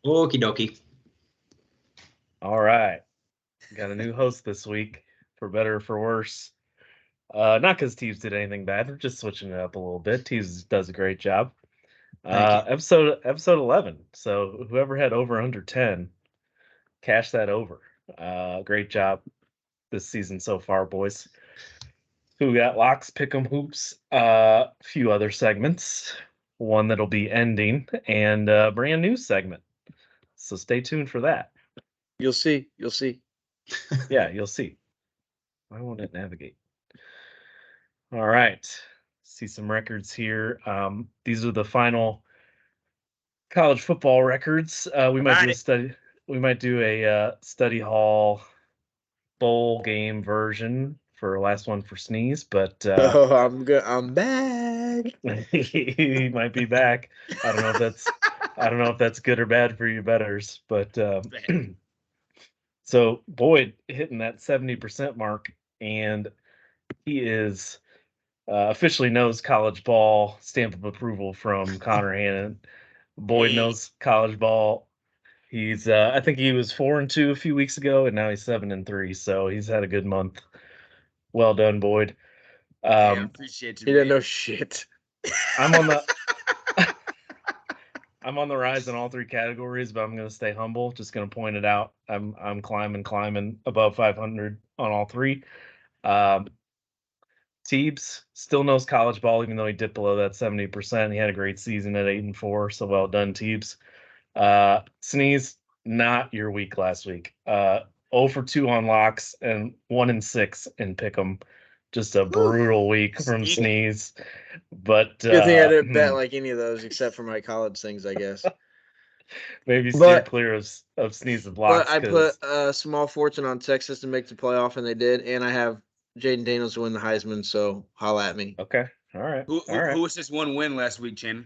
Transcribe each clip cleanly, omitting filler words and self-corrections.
Okie dokie. All right. Got a new host this week, for better or for worse. Not because Teves did anything bad. We're just switching it up a little bit. Teves does a great job. Thank you. Episode 11. So whoever had over under 10, cash that over. Great job this season so far, boys. Who got locks, pick'em hoops, a few other segments. One that'll be ending, and a brand new segment. So stay tuned for that. You'll see. You'll see. Yeah, you'll see. Why won't it navigate? All right. See some records here. These are the final college football records. We might do a study. We might do a study hall bowl game version for last one for Sneeze, but Oh, I'm good. I'm back. he might be back. I don't know if that's good or bad for you betters, but so Boyd hitting that 70% mark, and he is officially knows college ball, stamp of approval from Connor Hannon. Boyd knows college ball. He's I think he was 4-2 a few weeks ago, and now he's 7-3. So he's had a good month. Well done, Boyd. I appreciate you. He didn't know shit. I'm on the I'm on the rise in all three categories, but I'm going to stay humble. Just going to point it out. I'm climbing above 500 on all three. Teebs still knows college ball, even though he dipped below that 70%. He had a great season at 8-4, so well done, Teebs. Sneeze, not your week last week. 0 for 2 on locks and 1-6 in Pickem. Just a brutal week from Sneeze. But Good thing I didn't bet like any of those except for my college things, I guess. Maybe steer clear of Sneeze's blocks. But I put a small fortune on Texas to make the playoff, and they did. And I have Jaden Daniels to win the Heisman, so holla at me. Okay. All right. Who was this one win last week, Chan?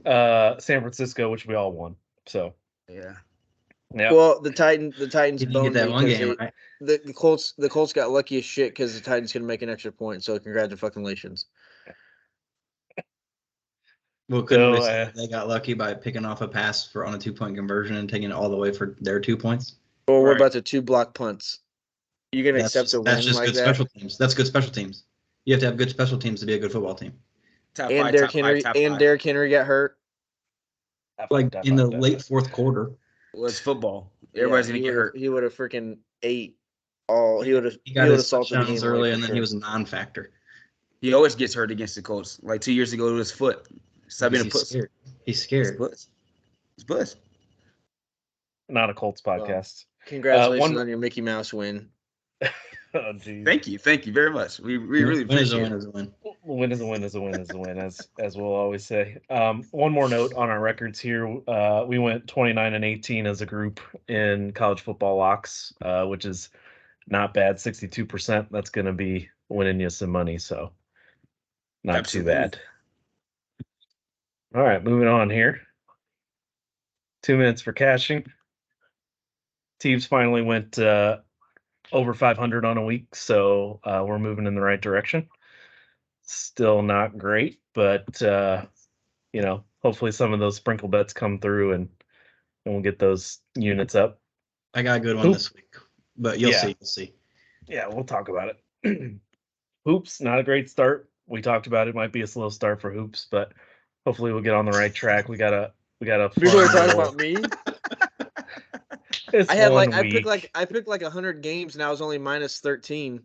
San Francisco, which we all won. So yeah. Yep. Well, the Titans boned that one game, right? The Colts got lucky as shit because the Titans couldn't make an extra point. So congratulations. Well, couldn't they got lucky by picking off a pass for on a 2-point conversion and taking it all the way for their 2 points? Well, what about the 2 block punts? You gonna accept a win that's just like good that? Special teams. That's good special teams. You have to have good special teams to be a good football team. Derrick Henry got hurt. Like in the late fourth quarter. Well, it's football. Everybody's gonna get hurt. He would have freaking ate all. He got his touchdowns early, and then he was a non-factor. He always gets hurt against the Colts. Like 2 years ago, it was his foot. He's scared. He's puss. Not a Colts podcast. Congratulations on your Mickey Mouse win. Oh, geez. Thank you very much. We really appreciate it. Win is a win, as we'll always say. One more note on our records here. We went 29-18 as a group in college football locks, which is not bad. 62%. That's going to be winning you some money, so not too bad. All right, moving on here. 2 minutes for cashing. Teams finally went over 500 on a week, so we're moving in the right direction. Still not great, but hopefully some of those sprinkle bets come through and we'll get those units up. I got a good one this week, but you'll see. Yeah, we'll talk about it. Hoops, not a great start. We talked about it might be a slow start for hoops, but hopefully we'll get on the right track. We got a. People are talking about me. I picked like 100 games and I was only minus 13.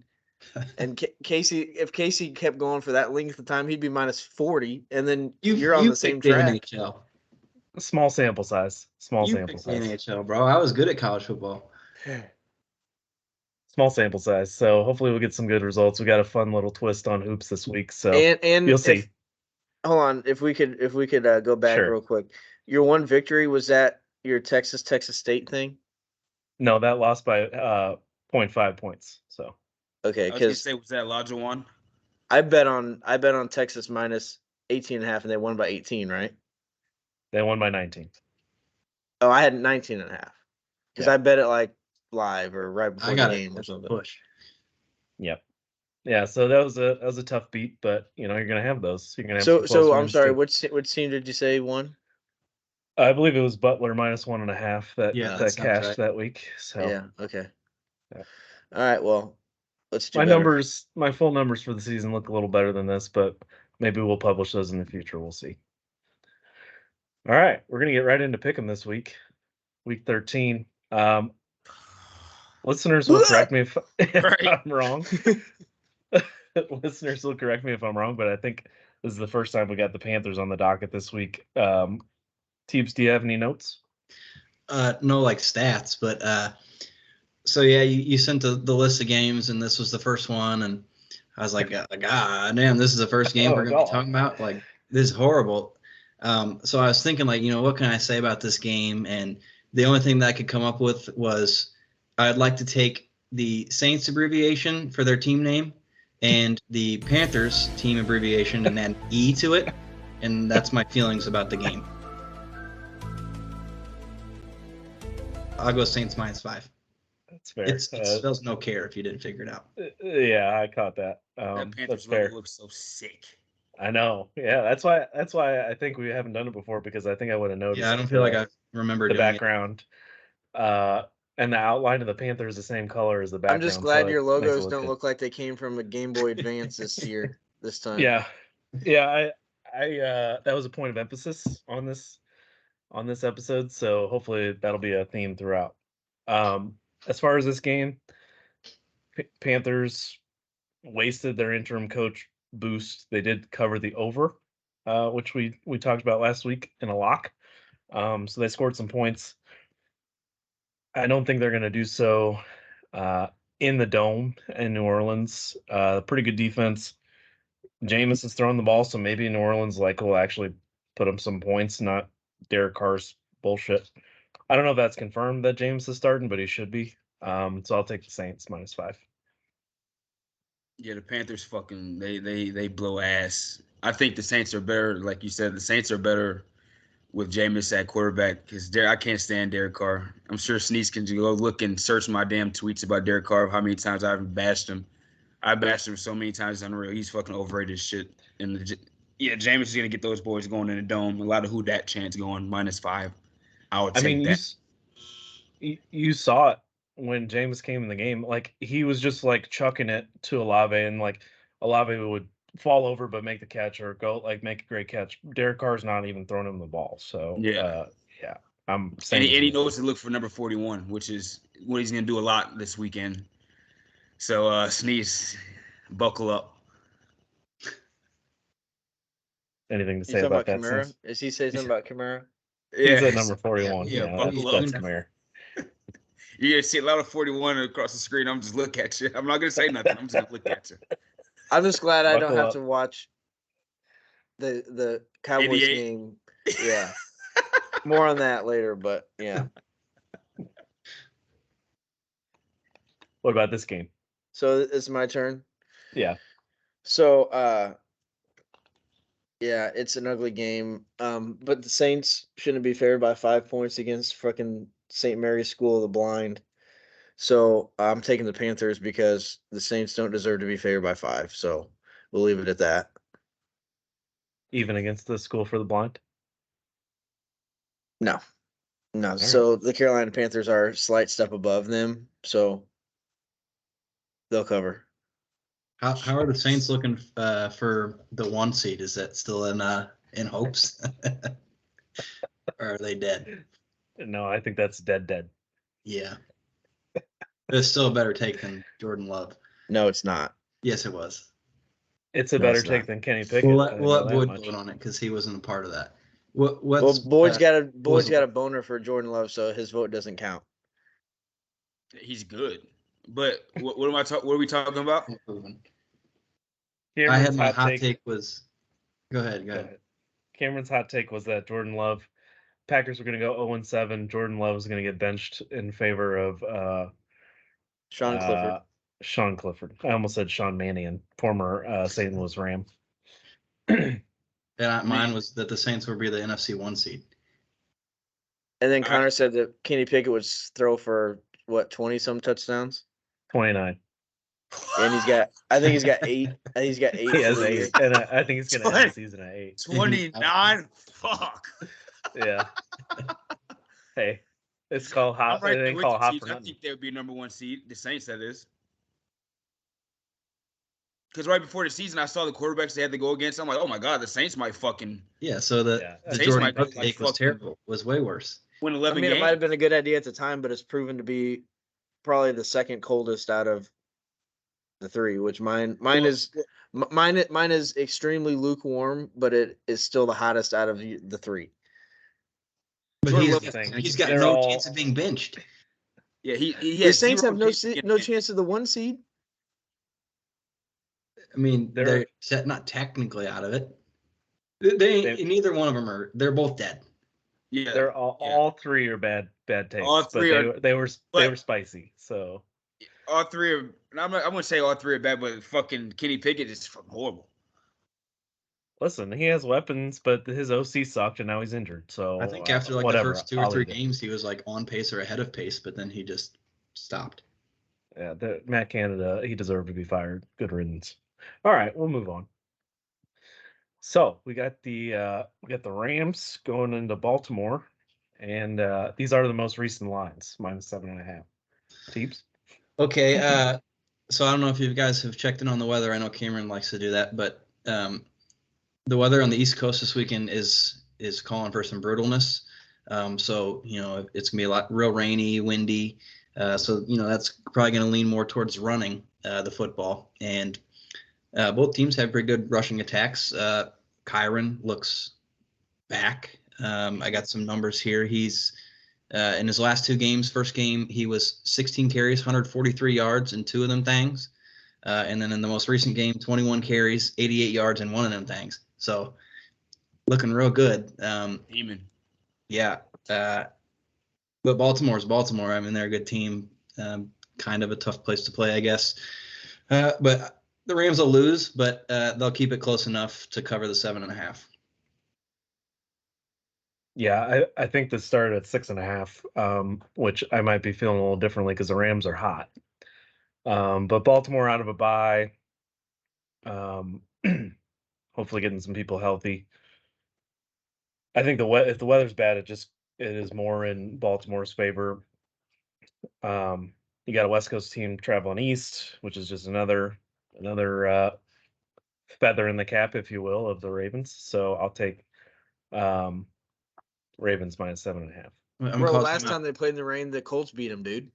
And if Casey kept going for that length of time, he'd be minus 40. And then you're on the same track. NHL. Small sample size. NHL, bro. I was good at college football. Small sample size. So hopefully we'll get some good results. We got a fun little twist on hoops this week. So and you'll see. Hold on, if we could go back real quick. Your one victory, was that your Texas State thing? No, that lost by 0.5 points. So okay, because was that larger one? I bet on Texas minus 18.5, and they won by 18, right? They won by 19. Oh, I had 19.5 because I bet it like live or right before the game or something. Push. Yep. Yeah, so that was a tough beat, but you're gonna have those. You're gonna have so I'm sorry. Which team did you say won? I believe it was Butler -1.5 that Yeah, that that sounds cashed right. that week. So Yeah. Okay. Yeah. All right. Well, let's do my better. my full numbers for the season look a little better than this, but maybe we'll publish those in the future. We'll see. All right, we're gonna get right into Pickem this week, week 13. Listeners will correct me if Right. I'm wrong. Listeners will correct me if I'm wrong, but I think this is the first time we got the Panthers on the docket this week. Teebs, do you have any notes? No, like stats, but so yeah, you sent the list of games, and this was the first one, and I was like, God damn, this is the first game we're gonna be talking about. Like, this is horrible. So I was thinking, like, what can I say about this game? And the only thing that I could come up with was I'd like to take the Saints abbreviation for their team name and the Panthers team abbreviation and add E to it, and that's my feelings about the game. I'll go Saints -5. That's fair. It spells no care if you didn't figure it out. Yeah, I caught that. That That's Panthers fair. logo looks so sick. I know. Yeah, that's why I think we haven't done it before, because I think I would have noticed. Yeah, I don't feel like I remember the doing background. And the outline of the Panther is the same color as the background. I'm just glad so your it makes it logos don't good. look like they came from a Game Boy Advance this time. Yeah, I that was a point of emphasis on this episode, so hopefully that'll be a theme throughout. As far as this game, Panthers wasted their interim coach boost. They did cover the over, which we talked about last week in a lock. So they scored some points. I don't think they're going to do so in the Dome in New Orleans. Pretty good defense. Jameis is throwing the ball, so maybe New Orleans will actually put up some points, not Derek Carr's bullshit. I don't know if that's confirmed that Jameis is starting, but he should be. So I'll take the Saints -5. Yeah, the Panthers fucking they blow ass. I think the Saints are better. Like you said, the Saints are better with Jameis at quarterback, because I can't stand Derek Carr. I'm sure Sneeze can go look and search my damn tweets about Derek Carr, how many times I've bashed him. I bashed him so many times, it's unreal. He's fucking overrated as shit. And Jameis is gonna get those boys going in the Dome. A lot of who dat chance going -5. I would take that. You saw it when Jameis came in the game. Like, he was just chucking it to Olave, and Olave would fall over but make the catch, or go make a great catch. Derek Carr's not even throwing him the ball. So Yeah. I'm And saying he knows to look for number 41, which is what he's gonna do a lot this weekend. So Sneeze, buckle up. anything to You say talking about about that? Kamara? Since Is he saying something about Kamara? he's at number 41. Yeah, buckle that's up. Kamara. You're gonna see a lot of 41 across the screen. I'm just look at you. I'm not gonna say nothing. I'm just gonna look at you. I'm just glad I don't Buckle have up. to watch the Cowboys 88. game. Yeah. More on that later, but yeah. What about this game? So it's my turn. Yeah. So yeah, it's an ugly game. But the Saints shouldn't be favored by 5 points against fucking St. Mary's School of the Blind. So I'm taking the Panthers because the Saints don't deserve to be favored by 5. So we'll leave it at that. Even against the School for the Blind? No. right. So the Carolina Panthers are a slight step above them. So they'll cover. How are the Saints looking for the 1 seed? Is that still in hopes, or are they dead? No, I think that's dead. Yeah, it's still a better take than Jordan Love. No, it's not. Yes, it was. It's a No, better it's take not. than Kenny Pickett. We'll I let know that Boyd much. vote on it because he wasn't a part of that. Well, Boyd's got a boner for Jordan Love, so his vote doesn't count. He's good, but what am I talking? What are we talking about? I had my hot take was. Go ahead. Cameron's hot take was that Jordan Love, Packers were going to go 0-7. Jordan Love was going to get benched in favor of Sean Clifford. Sean Clifford. I almost said Sean Mannion, former St. Louis Ram. And mine was that the Saints would be the NFC 1 seed. And then Connor said that Kenny Pickett would throw for 20-some touchdowns. 29. And I think he's got 8. I think he's got 8. He has 8, and I think he's going to end the season at 8. 29. Fuck. Yeah. Hey, it's called hot. I'm right They there with call the it hot Chiefs. for I nothing. think they would be number 1 seed. The Saints, that is. Because right before the season, I saw the quarterbacks they had to go against. I'm like, oh my god, the Saints might fucking. Yeah, so the Saints Jordan might Brooks like take was fucking terrible. Was way worse. win I 11 mean, it might have games. been a good idea at the time, but it's proven to be probably the second coldest out of the three. Which mine is extremely lukewarm, but it is still the hottest out of the three. But Jordan he's Love is got, saying he's got they're no all- chance of being benched. Yeah, he The has Saints zero have no chance of getting no benched. chance of the 1 seed. I mean, they're not technically out of it. They neither one of them are. They're both dead. Yeah, They're all three are bad takes. All three but are- they were spicy. So all three are. And I wouldn't say all three are bad, but fucking Kenny Pickett is fucking horrible. listen, he has weapons, but his OC sucked, and now he's injured. So I think after like whatever, the first 2 or I'll 3 eat it. games, he was like on pace or ahead of pace, but then he just stopped. Yeah, Matt Canada, he deserved to be fired. Good riddance. All right, we'll move on. So we got the Rams going into Baltimore, and these are the most recent lines, -7.5. Teeps. Okay, so I don't know if you guys have checked in on the weather. I know Cameron likes to do that, but the weather on the East Coast this weekend is calling for some brutalness. So it's gonna be a lot real rainy, windy. So that's probably gonna lean more towards running the football. And both teams have pretty good rushing attacks. Kyron looks back. I got some numbers here. He's in his last 2 games. First game, he was 16 carries, 143 yards in 2 of them things. And then in the most recent game, 21 carries, 88 yards in 1 of them things. So looking real good. Demon. Yeah. But Baltimore's Baltimore. I mean, they're a good team. Kind of a tough place to play, I guess. But the Rams will lose, but they'll keep it close enough to cover the 7.5. Yeah, I think this started at 6.5, which I might be feeling a little differently because the Rams are hot. But Baltimore out of a bye. Hopefully getting some people healthy. I think if the weather's bad, it is more in Baltimore's favor. You got a West Coast team traveling east, which is just another feather in the cap, if you will, of the Ravens. So I'll take Ravens -7.5. Bro, last time they played in the rain, the Colts beat them, dude.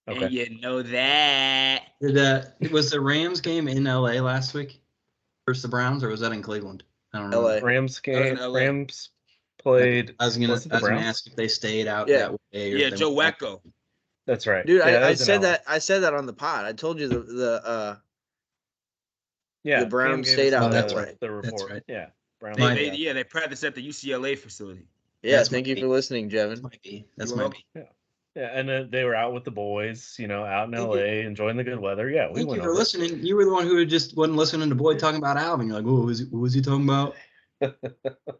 Okay. And you know that. Was the Rams game in LA last week versus the Browns, or was that in Cleveland? I don't know. LA. Rams game. LA. Rams played. I was gonna ask if they stayed out that way. Or Yeah, if they Joe went Wacko. That's right, dude. Yeah, I said that. I said that on the pod. I told you the Browns Cam stayed gave us out. Oh, That's right. The report. That's right. Yeah, Browns. They practice at the UCLA facility. Yeah, thank you for listening, Jevin. That's might be. Yeah, and then they were out with the boys, out in LA, enjoying the good weather. Yeah, we Thank went you for over. listening. You were the one who just wasn't listening to Boyd talking about Alvin. You're like, what was he talking about?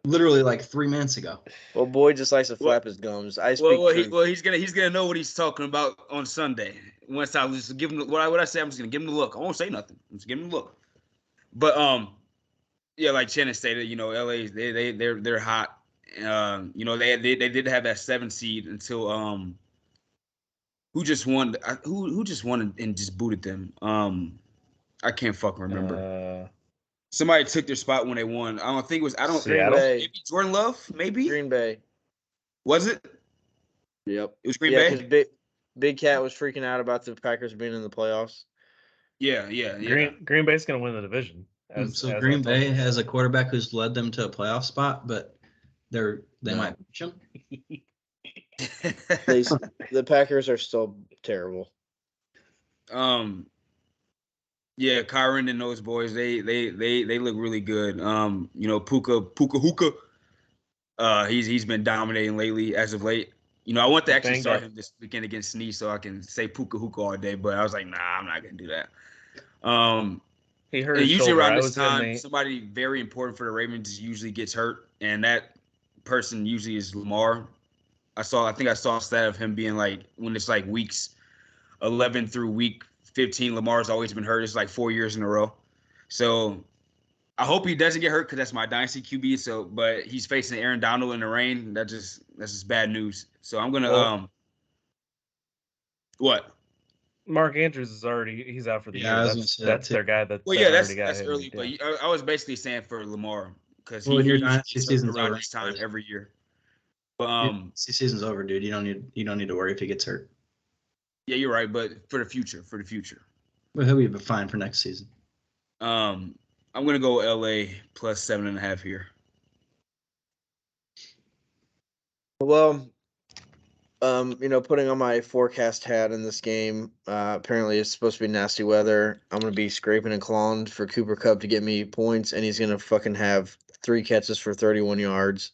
Literally like 3 minutes ago. Well, Boyd just likes to flap his gums. I speak truth. He's gonna know what he's talking about on Sunday. Once I just give him what I say, I'm just gonna give him the look. I won't say nothing. I'm just giving him the look. But yeah, like Shannon stated, LA they're hot. They did have that 7 seed until who just won? Who just won and just booted them? I can't fucking remember. Somebody took their spot when they won. I don't think it was. Seattle? Maybe Jordan Love. Maybe Green Bay. Was it? Yep. It was Green Bay. Because Big Cat was freaking out about the Packers being in the playoffs. Yeah. Green Bay's gonna win the division. So Green Bay has a quarterback who's led them to a playoff spot, but they might reach him. The Packers are still terrible. Yeah, Kyron and those boys, they look really good. Puka Hookah. He's been dominating lately as of late. I want to actually start him this weekend against Sneeze so I can say Puka Hookah all day, but I was like, nah, I'm not gonna do that. He hurt his usually shoulder. around this time, somebody very important for the Ravens usually gets hurt, and that person usually is Lamar. I think I saw a stat of him being like, when it's like weeks 11 through week 15, Lamar's always been hurt. It's like 4 years in a row. So I hope he doesn't get hurt because that's my dynasty QB. So, but he's facing Aaron Donald in the rain. That's just bad news. So I'm gonna what? Mark Andrews is he's out for the year. That's their guy that well, yeah, already got that's hit. early. But I was basically saying for Lamar because your dynasty season's around over this time every year. But season's over, dude. You don't need to worry if he gets hurt. Yeah, you're right. But for the future. Well, he'll be fine for next season. I'm gonna go LA plus 7.5 here. Well, putting on my forecast hat in this game, apparently it's supposed to be nasty weather. I'm going to be scraping and clawing for Cooper Kupp to get me points, and he's going to fucking have 3 catches for 31 yards,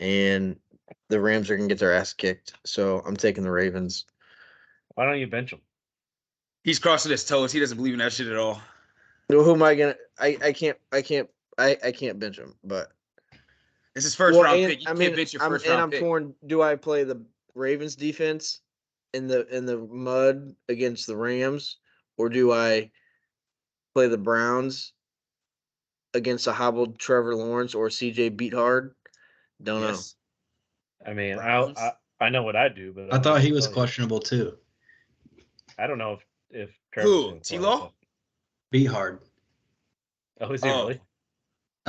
and the Rams are going to get their ass kicked. So I'm taking the Ravens. Why don't you bench him? He's crossing his toes. He doesn't believe in that shit at all. Who am I going to – I can't bench him, but – it's his first round pick. You can't bench your first round pick. I'm torn. Do I play the Ravens defense in the mud against the Rams, or do I play the Browns against a hobbled Trevor Lawrence or CJ Beathard? Don't know. I mean, I know what I do, but I thought he was questionable too. I don't know if Who? T-Law? Beathard. Oh, is he really?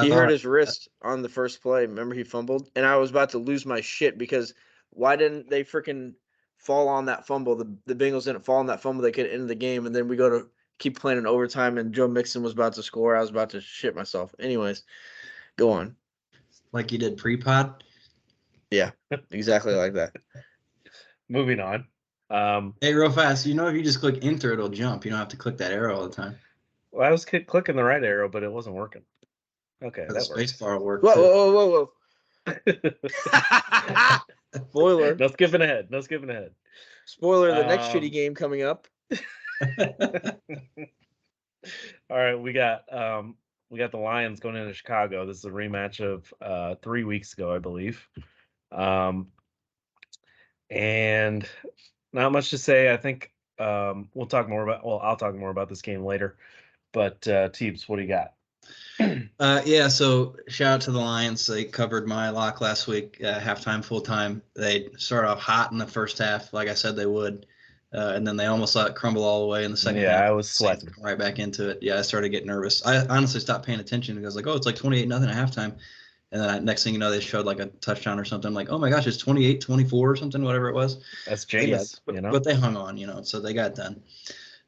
He hurt his wrist on the first play. Remember, he fumbled, and I was about to lose my shit because why didn't they freaking fall on that fumble? The Bengals didn't fall on that fumble. They could end the game, and then we go to keep playing in overtime, and Joe Mixon was about to score. I was about to shit myself. Anyways, go on. Like you did pre-pod? Yeah, exactly like that. Moving on. Hey, real fast. If you just click enter, it'll jump. You don't have to click that arrow all the time. Well, I was clicking the right arrow, but it wasn't working. Okay, that space bar worked. Whoa. Spoiler. No skipping ahead. Spoiler, the next shitty game coming up. All right, we got the Lions going into Chicago. This is a rematch of 3 weeks ago, I believe. And not much to say. I think I'll talk more about this game later. But Teebs, what do you got? So shout out to the Lions. They covered my lock last week, halftime, full time. They started off hot in the first half, like I said they would, and then they almost let it crumble all the way in the second half. Yeah, I was sweating right back into it. Yeah, I started getting nervous. I honestly stopped paying attention because it's like 28-0 at halftime, and then next thing you know, they showed like a touchdown or something. I'm like, oh my gosh, it's 28-24 or something, whatever it was. That's James, but they hung on, so they got done.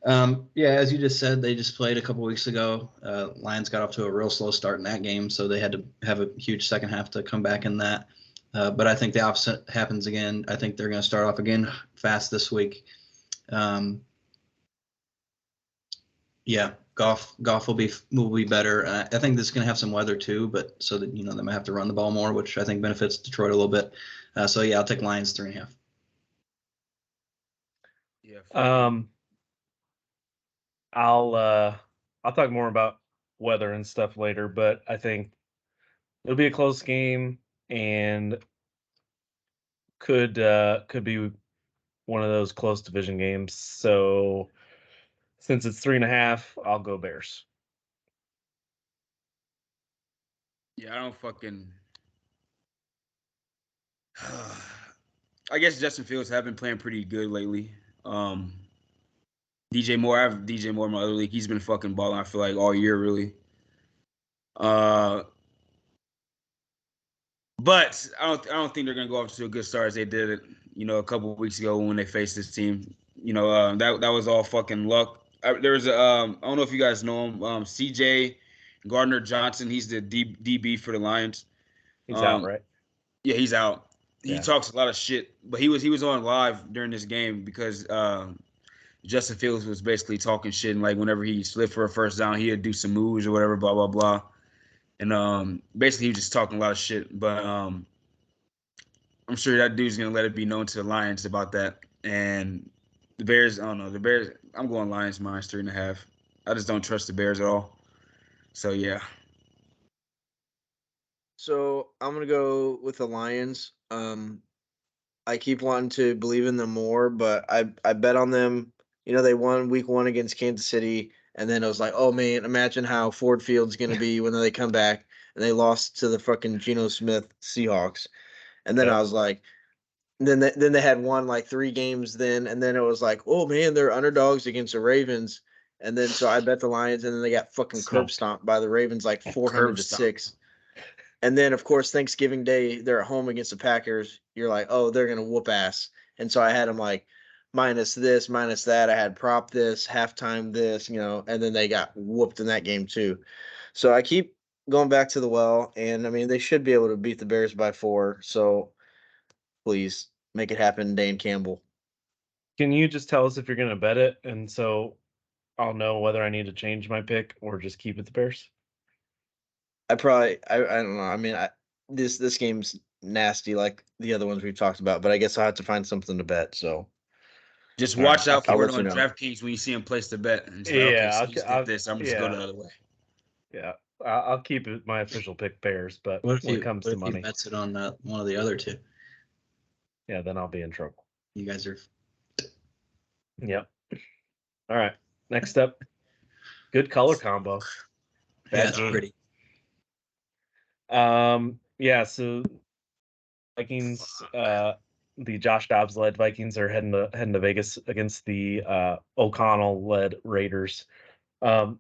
As you just said, they just played a couple weeks ago. Lions got off to a real slow start in that game, so they had to have a huge second half to come back in that. But I think the opposite happens again. I think they're going to start off again fast this week. Goff will be better. I think this is going to have some weather too, but so that they might have to run the ball more, which I think benefits Detroit a little bit. I'll take Lions 3.5. Yeah. I'll talk more about weather and stuff later, but I think it'll be a close game and could be one of those close division games. So since it's 3.5, I'll go Bears. Yeah, I don't fucking. I guess Justin Fields have been playing pretty good lately. DJ Moore, I have DJ Moore in my other league. He's been fucking balling, I feel like, all year, really. But I don't think they're gonna go off to a good start as they did it, a couple of weeks ago when they faced this team. That was all fucking luck. There was I don't know if you guys know him, CJ Gardner Johnson. He's the DB for the Lions. He's out, right? Yeah, he's out. He talks a lot of shit, but he was on live during this game because Justin Fields was basically talking shit, and like whenever he slid for a first down, he'd do some moves or whatever, blah blah blah, and basically he was just talking a lot of shit. But I'm sure that dude's gonna let it be known to the Lions about that. And the Bears, I don't know, the Bears. I'm going Lions minus 3.5. I just don't trust the Bears at all. So yeah. So I'm gonna go with the Lions. I keep wanting to believe in them more, but I bet on them. They won week 1 against Kansas City, And then I was like, oh man, imagine how Ford Field's going to be when they come back. And they lost to the fucking Geno Smith Seahawks. And then I was like, then they had won like 3 games then. And then it was like, oh man, they're underdogs against the Ravens. And then so I bet the Lions, and then they got fucking curb stomped by the Ravens like 400-6. And then of course Thanksgiving Day they're at home against the Packers. You're like, oh, they're gonna whoop ass. And so I had them like minus this, minus that. I had prop this, halftime this, and then they got whooped in that game too. So I keep going back to the well, and I mean they should be able to beat the Bears by 4. So please make it happen, Dan Campbell. Can you just tell us if you're going to bet it, and so I'll know whether I need to change my pick or just keep it the Bears? I don't know. I mean, this game's nasty like the other ones we've talked about, but I guess I'll have to find something to bet. So just watch out for it on you know. DraftKings when you see him place the bet. And say, Yeah, okay, so I'll this. I'm just go the other way. Yeah, I'll keep it my official pick Bears, but when it comes to money, he bets it on one of the other two. Yeah, then I'll be in trouble. You guys are. Yep. All right. Next up, good color combo. Bad game. Pretty. Yeah. So Vikings, the Josh Dobbs led Vikings are heading to Vegas against the O'Connell led Raiders.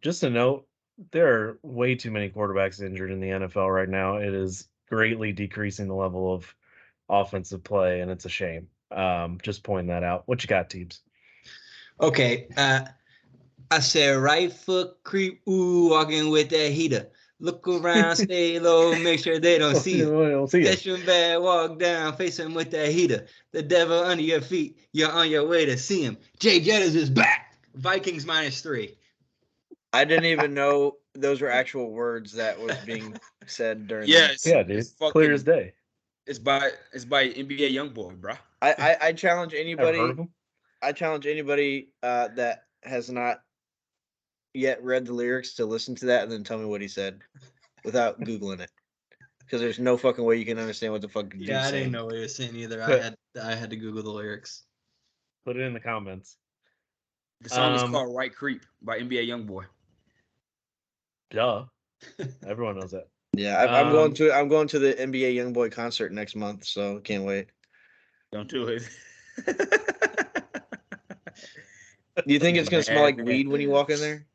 Just a note, there are way too many quarterbacks injured in the NFL right now. It is greatly decreasing the level of offensive play, and it's a shame. Just pointing that out. What you got, Teebs? Okay. I said right foot creep, walking with that heater. Look around, stay low, make sure they don't see you. Catch them bad, walk down, face him with that heater. The devil under your feet, you're on your way to see him. Jay Jettis is back. Vikings -3. I didn't even know those were actual words that was being said during. Dude. Clear as day. It's by NBA YoungBoy, bro. I challenge anybody. Ever heard of him? I challenge anybody that has not yet read the lyrics to listen to that and then tell me what he said without Googling it, because there's no fucking way you can understand what the fuck. Yeah, I didn't know what he was saying either. I had to Google the lyrics. Put it in the comments. The song is called "Right Creep" by NBA YoungBoy. Duh. Everyone knows that. Yeah, I'm going to the NBA YoungBoy concert next month, so can't wait. Don't do it. Do you think it's gonna smell like weed when you walk in there?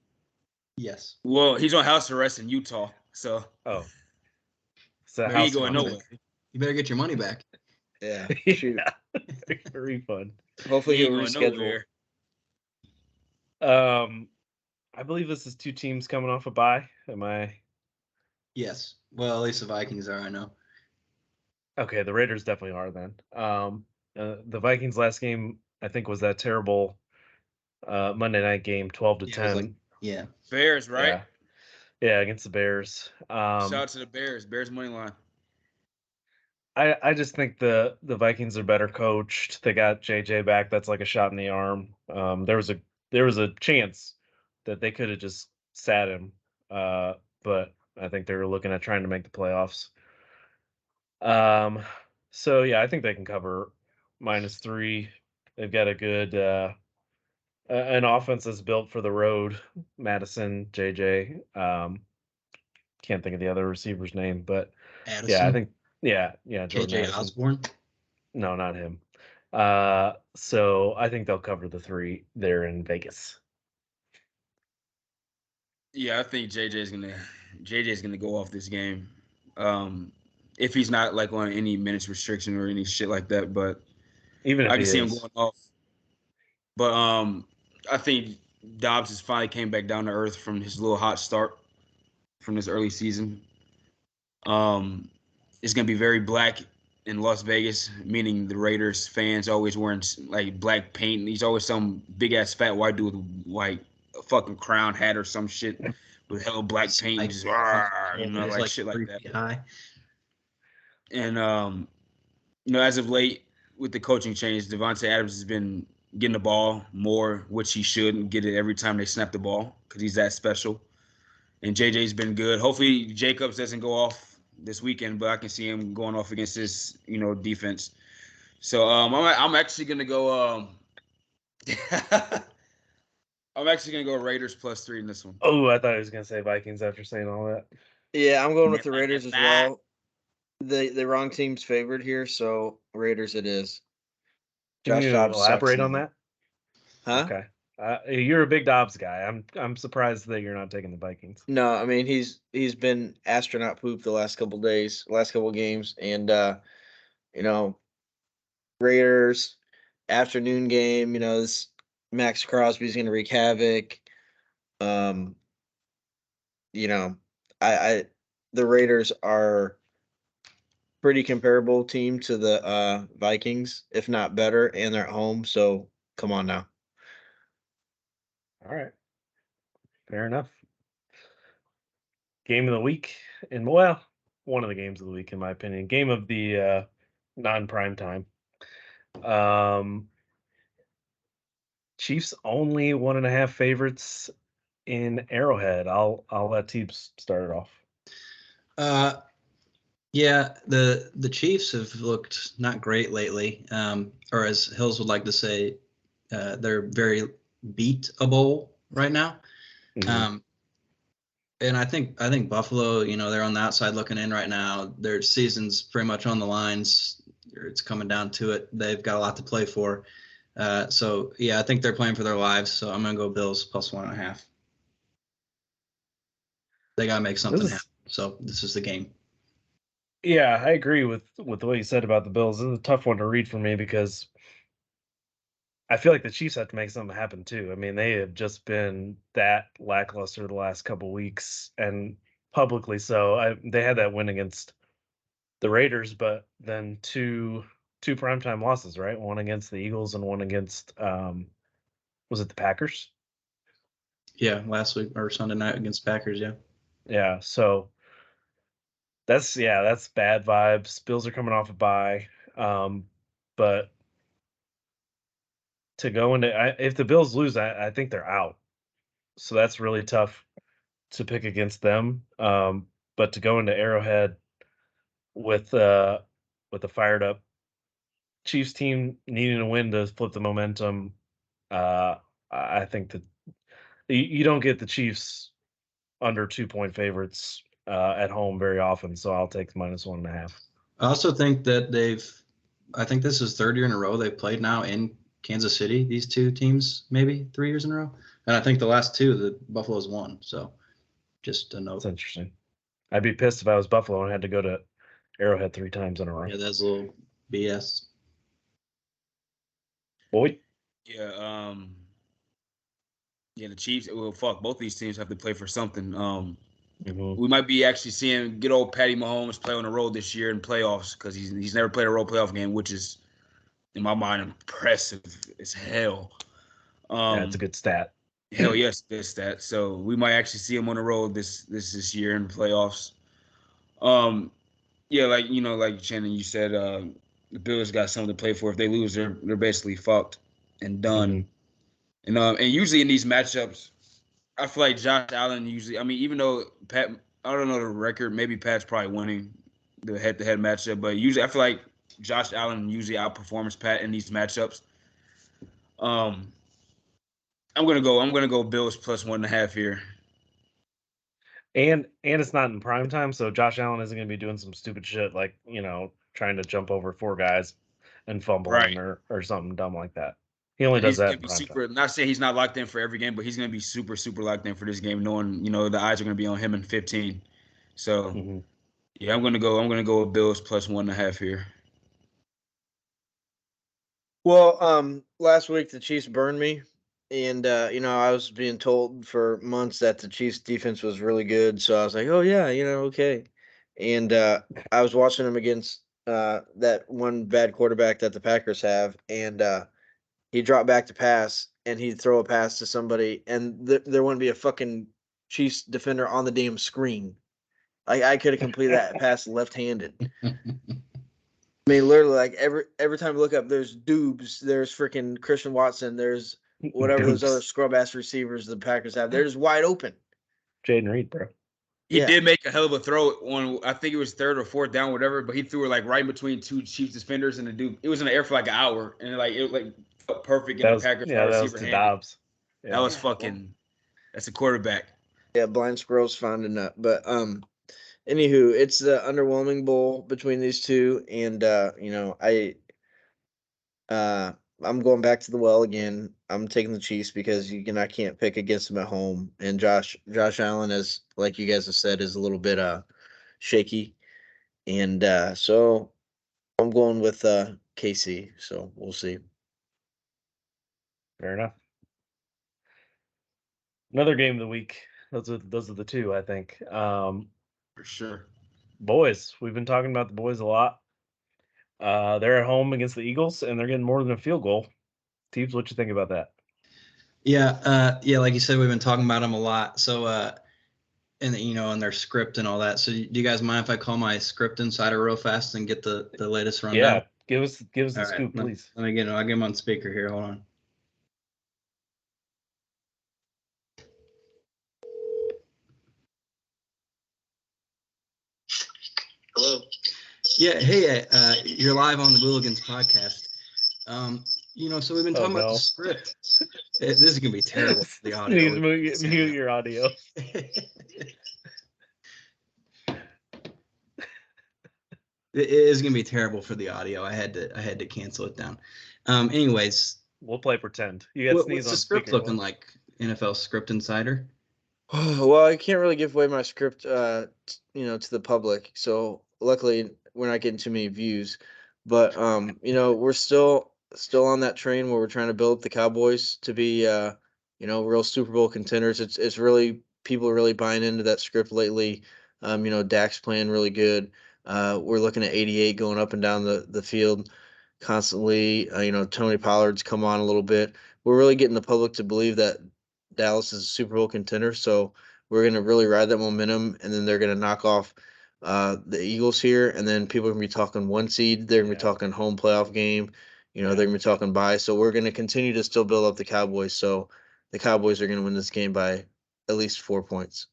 Yes. Well, he's on house arrest in Utah, so so he ain't going nowhere. You better get your money back. Yeah, shoot. A refund. Hopefully he'll reschedule. I believe this is 2 teams coming off a bye. Am I? Yes. Well, at least the Vikings are, I know. Okay, the Raiders definitely are then. The Vikings last game, I think, was that terrible Monday night game, 12-10. Yeah. Bears, right? Yeah, against the Bears. Shout out to the Bears. Bears money line. I just think the Vikings are better coached. They got JJ back. That's like a shot in the arm. There was a chance that they could have just sat him, but I think they were looking at trying to make the playoffs. So yeah, I think they can cover -3. They've got a good an offense that's built for the road. Madison, JJ. Can't think of the other receiver's name, but Addison. Yeah, I think KJ Osborne. No, not him. So I think they'll cover the 3 there in Vegas. Yeah, I think JJ's gonna go off this game. If he's not like on any minutes restriction or any shit like that, but even if I can see him going off. But I think Dobbs has finally came back down to earth from his little hot start from this early season. It's gonna be very black in Las Vegas, meaning the Raiders fans always wearing like black paint. He's always some big ass fat white dude with like a fucking crown hat or some shit with hella black paint, like, just, like shit like that. High. And as of late with the coaching change, Devontae Adams has been getting the ball more, which he should, and get it every time they snap the ball because he's that special. And JJ's been good. Hopefully Jacobs doesn't go off this weekend, but I can see him going off against this, defense. So I'm actually gonna go. I'm actually gonna go Raiders +3 in this one. Oh, I thought he was gonna say Vikings after saying all that. Yeah, I'm going with the Raiders as well. The wrong team's favored here, so Raiders it is. Can Josh you Dobbs elaborate sucks on now. that? Huh? Okay. You're a big Dobbs guy. I'm surprised that you're not taking the Vikings. No, I mean he's been astronaut poop the last couple days, last couple games, and you know, Raiders afternoon game. You know, this Max Crosby's going to wreak havoc. Um, you know, I the Raiders are pretty comparable team to the Vikings, if not better, and they're at home. So come on now. All right. Fair enough. Game of the week, and well, one of the games of the week, in my opinion. Game of the non-prime time. Chiefs only 1.5 favorites in Arrowhead. I'll let Teebs start it off. Yeah, the Chiefs have looked not great lately, or as Hills would like to say, they're very beatable right now. Mm-hmm. And I think Buffalo, they're on the outside looking in right now. Their season's pretty much on the lines. It's coming down to it. They've got a lot to play for. So yeah, I think they're playing for their lives. So I'm gonna go Bills +1.5. They gotta make something happen. So this is the game. Yeah, I agree with the way you said about the Bills. This is a tough one to read for me because I feel like the Chiefs have to make something happen too. I mean, they have just been that lackluster the last couple weeks, and publicly so. They had that win against the Raiders, but then two primetime losses, right? One against the Eagles and one against was it the Packers? Yeah, last week or Sunday night against Packers. Yeah. Yeah. So that's bad vibes. Bills are coming off a bye, but to go into if the Bills lose, I think they're out. So that's really tough to pick against them. But to go into Arrowhead with a fired up Chiefs team needing a win to flip the momentum, I think that you don't get the Chiefs under 2-point favorites at home very often. So I'll take -1.5. I also think that I think this is third year in a row they've played now in Kansas City. These two teams, maybe 3 years in a row, and I think the last two the Buffalo's won. So just a note. That's interesting. I'd be pissed if I was Buffalo and had to go to Arrowhead 3 times in a row. Yeah, that's a little BS. Boy. Yeah, the Chiefs. Well, fuck, both these teams have to play for something. We might be actually seeing good old Patty Mahomes play on the road this year in playoffs because he's never played a road playoff game, which is, in my mind, impressive as hell. Yeah, it's a good stat. Hell yes, good stat. So we might actually see him on the road this year in the playoffs. Yeah, like Shannon, you said, the Bills got something to play for. If they lose, they're basically fucked and done. And usually in these matchups, I feel like Josh Allen usually. I mean, even though Pat, I don't know the record. Maybe Pat's probably winning the head-to-head matchup, but usually I feel like Josh Allen usually outperforms Pat in these matchups. I'm gonna go Bills +1.5 here. And it's not in prime time, so Josh Allen isn't going to be doing some stupid shit like, trying to jump over 4 guys and fumbling or something dumb like that. He only does that in prime time. Not saying he's not locked in for every game, but he's going to be super, super locked in for this game, knowing, the eyes are going to be on him in 15. So, yeah, I'm going to go with Bills +1.5 here. Well, last week the Chiefs burned me. And, I was being told for months that the Chiefs defense was really good. So I was like, oh, yeah, okay. And I was watching them against that one bad quarterback that the Packers have. And he dropped back to pass, and he'd throw a pass to somebody. And there wouldn't be a fucking Chiefs defender on the damn screen. I could have completed that pass left-handed. I mean, literally, like every time I look up, there's Dubes, there's freaking Christian Watson, there's whatever those other scrub ass receivers the Packers have. They're just wide open. Jaden Reed, bro. He did make a hell of a throw on, I think it was 3rd or 4th down, whatever, but he threw it like right between 2 Chiefs defenders, and the dude, it was in the air for like an hour, and it felt perfect in the Packers wide receiver hand. Dobbs. That was fucking. That's a quarterback. Yeah, blind squirrels found a nut. But anywho, it's the underwhelming bowl between these two, and I'm going back to the well again. I'm taking the Chiefs because I can't pick against them at home. And Josh Allen, is like you guys have said, is a little bit shaky, and so I'm going with KC. So we'll see. Fair enough. Another game of the week. Those are the two, I think. For sure. Boys, we've been talking about the boys a lot. They're at home against the Eagles, and they're getting more than a field goal. Teebs, what you think about that? Yeah, like you said, we've been talking about them a lot. So, and their script and all that. So, do you guys mind if I call my script insider real fast and get the latest rundown? Yeah, give us the All scoop, right, please. Let me get him. I'll get him on speaker here. Hold on. Hello. Yeah, hey, you're live on the Booligans podcast. So we've been talking about the script. This is gonna be terrible for the audio. You need to mute your audio. It is gonna be terrible for the audio. I had to cancel it down. Anyways, we'll play pretend. You got what's the script looking like? NFL Script Insider. Well, I can't really give away my script, to the public. So luckily, we're not getting too many views. But we're still on that train where we're trying to build up the Cowboys to be, real Super Bowl contenders. It's really people are really buying into that script lately. Dak's playing really good. We're looking at 88 going up and down the field constantly. Tony Pollard's come on a little bit. We're really getting the public to believe that Dallas is a Super Bowl contender, so we're going to really ride that momentum, and then they're going to knock off the Eagles here, and then people are going to be talking one seed. They're going to be talking home playoff game. They're going to be talking bye. So we're going to continue to still build up the Cowboys. So the Cowboys are going to win this game by at least 4 points.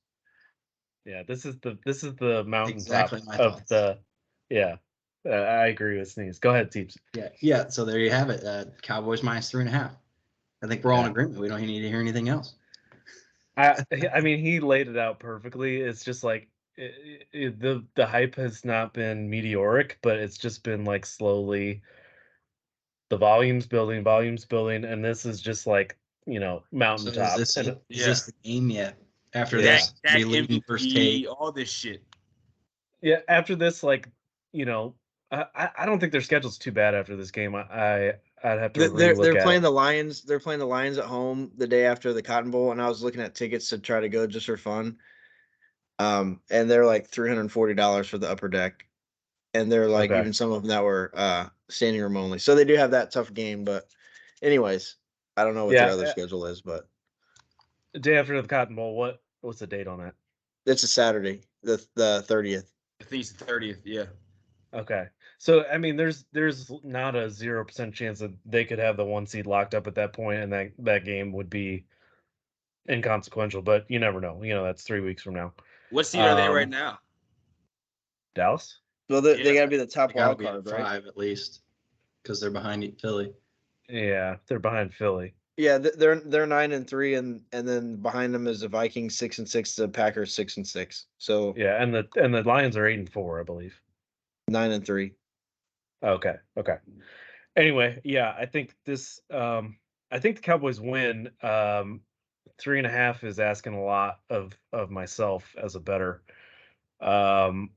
Yeah, this is the mountaintop Exactly my of thoughts. the. Yeah, I agree with Sneeze. Go ahead, Teeps. Yeah. So there you have it. Cowboys minus 3.5. I think we're all in agreement. We don't need to hear anything else. I mean, he laid it out perfectly. It's just like the hype has not been meteoric, but it's just been like slowly the volume's building, and this is just like mountaintop. So is this the game yet? After Dak this, we leading first take. all this shit. Yeah, after this, I don't think their schedule's too bad after this game. I'd have to They're playing the Lions. They're playing the Lions at home the day after the Cotton Bowl, and I was looking at tickets to try to go just for fun. And they're like $340 for the upper deck, and they're like even some of them that were standing room only. So they do have that tough game, but anyways, I don't know what their other schedule is, but the day after the Cotton Bowl, what's the date on that? It's a Saturday, the 30th. I think it's the 30th. Yeah. Okay. So I mean, there's not a 0% chance that they could have the 1 seed locked up at that point, and that game would be inconsequential. But you never know. That's 3 weeks from now. What seed are they right now? Dallas. Well, they got to be the top wild card, right? 5 at least, because they're behind Philly. Yeah, they're behind Philly. Yeah, they're 9-3, and then behind them is the Vikings 6-6, the Packers 6-6. So yeah, and the Lions are 8-4, I believe. 9-3. Okay. Anyway, yeah, I think this. I think the Cowboys win. 3.5 is asking a lot of myself as a bettor. I'm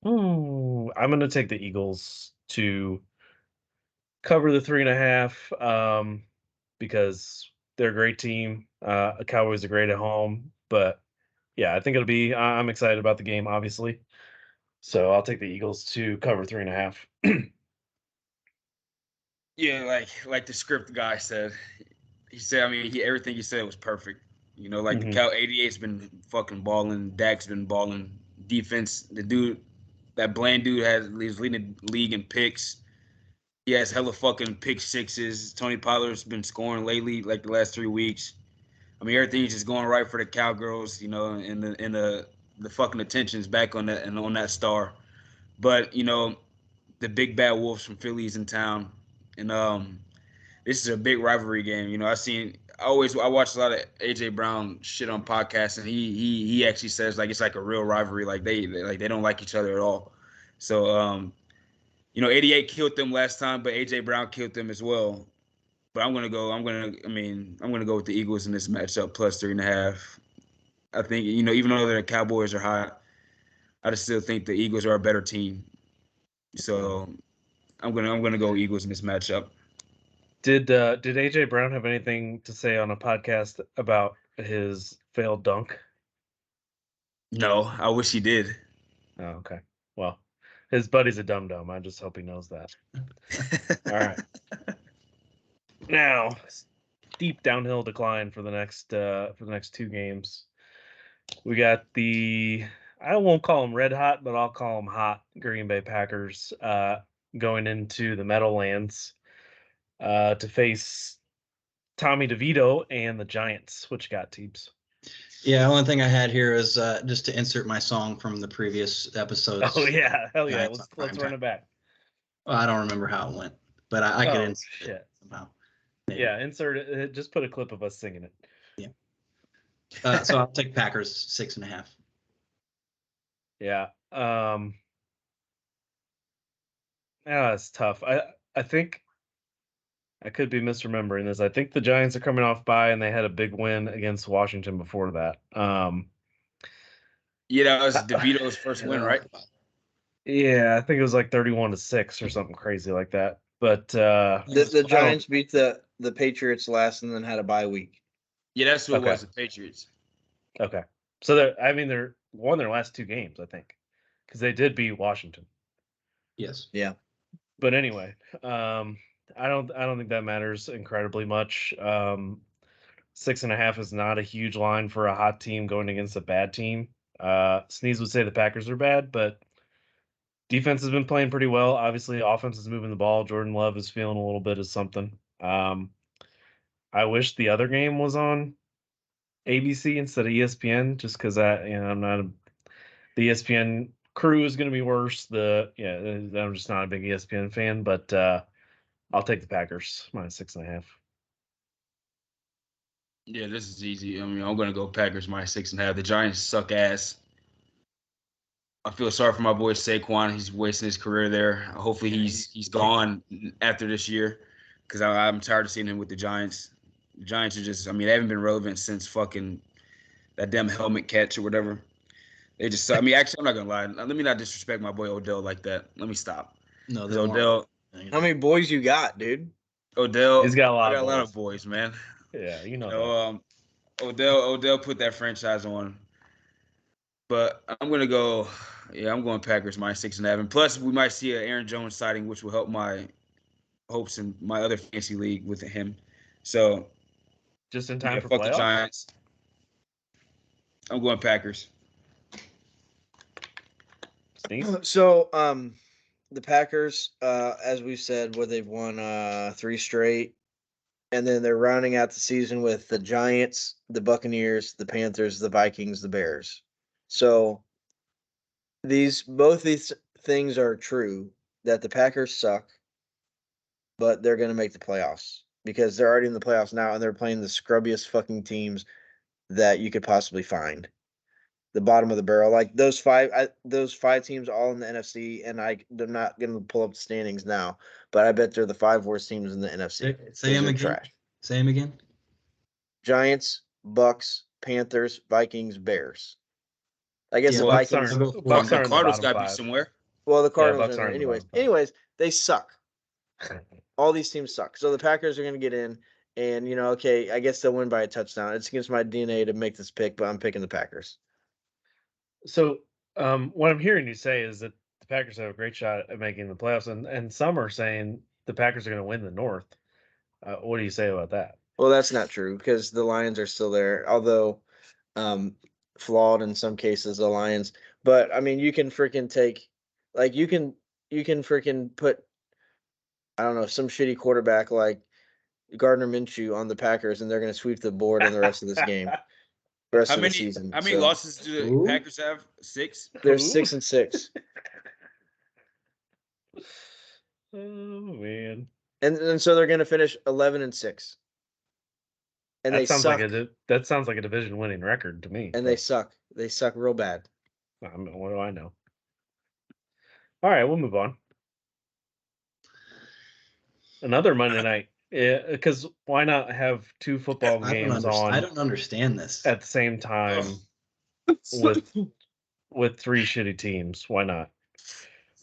going to take the Eagles to cover the 3.5 because they're a great team. Cowboys are great at home, but yeah, I think it'll be. I'm excited about the game, obviously. So I'll take the Eagles to cover 3.5. Yeah, like the script guy said. He said, I mean, everything he said was perfect. The Cal 88's been fucking balling. Dak's been balling. Defense, that Bland dude he's leading the league in picks. He has hella fucking pick sixes. Tony Pollard's been scoring lately, like the last 3 weeks. I mean, everything's just going right for the Cowgirls, and the fucking attention's back on that star. But the big bad wolves from Philly's in town, and this is a big rivalry game. You know, I watch a lot of AJ Brown shit on podcasts, and he actually says like it's like a real rivalry. Like they don't like each other at all. So you know, 88 killed them last time, but AJ Brown killed them as well. But I'm gonna go with the Eagles in this matchup plus 3.5. I think, you know, even though the Cowboys are hot, I just still think the Eagles are a better team. So I'm gonna go Eagles in this matchup. Did AJ Brown have anything to say on a podcast about his failed dunk? No, I wish he did. Oh, okay. Well, his buddy's a dum-dum. I just hope he knows that. All right. Now, steep downhill decline for the next 2 games. We got I won't call them red hot, but I'll call them hot Green Bay Packers going into the Meadowlands to face Tommy DeVito and the Giants. What you got, Teeps? Yeah, the only thing I had here is just to insert my song from the previous episodes. Oh yeah, hell yeah! Let's run it back. Well, I don't remember how it went, but I could insert it somehow. Maybe. Yeah, insert it. Just put a clip of us singing it. Yeah. So I'll take Packers 6.5. Yeah. Yeah, it's tough. I think I could be misremembering this. I think the Giants are coming off bye, and they had a big win against Washington before that. Yeah, that was DeVito's first win, right? Yeah, I think it was like 31-6 or something crazy like that. But the Giants beat the Patriots last and then had a bye week. Yeah, that's what it was, the Patriots. Okay. So they won their last 2 games, I think, because they did beat Washington. Yes. Yeah. But anyway, I don't think that matters incredibly much. 6.5 is not a huge line for a hot team going against a bad team. Sneeze would say the Packers are bad, but defense has been playing pretty well. Obviously, offense is moving the ball. Jordan Love is feeling a little bit of something. I wish the other game was on ABC instead of ESPN, just because I'm not the ESPN crew is going to be worse. I'm just not a big ESPN fan, but I'll take the Packers minus 6.5. Yeah, this is easy. I mean, I'm gonna go Packers minus 6.5. The Giants suck ass. I feel sorry for my boy Saquon. He's wasting his career there. Hopefully, he's gone after this year, because I'm tired of seeing him with the Giants. The Giants are just, I mean, they haven't been relevant since fucking that damn helmet catch or whatever. They just, I mean, actually, I'm not gonna lie. Let me not disrespect my boy Odell like that. Let me stop. No, Odell. How many boys you got, dude? Odell. He's got a lot. I got a lot of boys, man. Yeah, you know. Odell put that franchise on. But I'm gonna go. Yeah, I'm going Packers minus 6.5. And plus, we might see an Aaron Jones sighting, which will help my hopes in my other fantasy league with him. So, just in time for fuck playoffs? the Giants. I'm going Packers. So, the Packers, as we've said, they've won 3 straight, and then they're rounding out the season with the Giants, the Buccaneers, the Panthers, the Vikings, the Bears. So both these things are true, that the Packers suck, but they're going to make the playoffs because they're already in the playoffs now, and they're playing the scrubbiest fucking teams that you could possibly find. The bottom of the barrel, like those five teams all in the NFC, and I'm not going to pull up the standings now, but I bet they're the 5 worst teams in the NFC. Say them again. Trash. Say them again. Giants, Bucks, Panthers, Vikings, Bears. I guess the Vikings. The Cardinals got to be somewhere. Well, the Cardinals are there. Anyways, they suck. All these teams suck. So the Packers are going to get in, and okay, I guess they'll win by a touchdown. It's against my DNA to make this pick, but I'm picking the Packers. So, what I'm hearing you say is that the Packers have a great shot at making the playoffs, and some are saying the Packers are going to win the North. What do you say about that? Well, that's not true because the Lions are still there, although flawed in some cases, the Lions. But I mean, you can freaking take, like, you can freaking put, I don't know, some shitty quarterback like Gardner Minshew on the Packers, and they're going to sweep the board in the rest of this game. The season. How many losses do the Packers have? 6? They're 6-6. Oh man. And so they're going to finish 11-6. And they suck. That sounds like a division winning record to me. And they suck. They suck real bad. What do I know? All right, we'll move on. Another Monday night. Yeah, because why not have two football games on? I don't understand this at the same time with three shitty teams. Why not?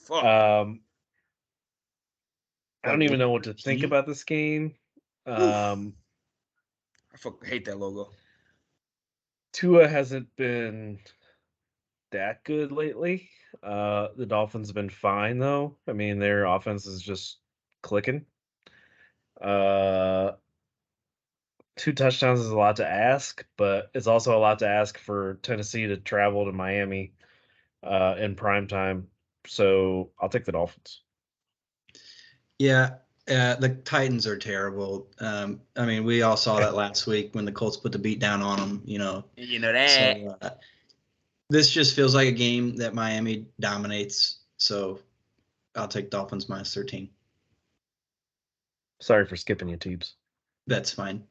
Fuck. I don't even know what to think about this game. I fucking hate that logo. Tua hasn't been that good lately. The Dolphins have been fine though. I mean, their offense is just clicking. 2 touchdowns is a lot to ask, but it's also a lot to ask for Tennessee to travel to Miami in prime time. So I'll take the Dolphins. Yeah, the Titans are terrible. I mean, we all saw that last week when the Colts put the beat down on them. You know that. So, this just feels like a game that Miami dominates. So I'll take Dolphins minus 13. Sorry for skipping you, Teebs. That's fine.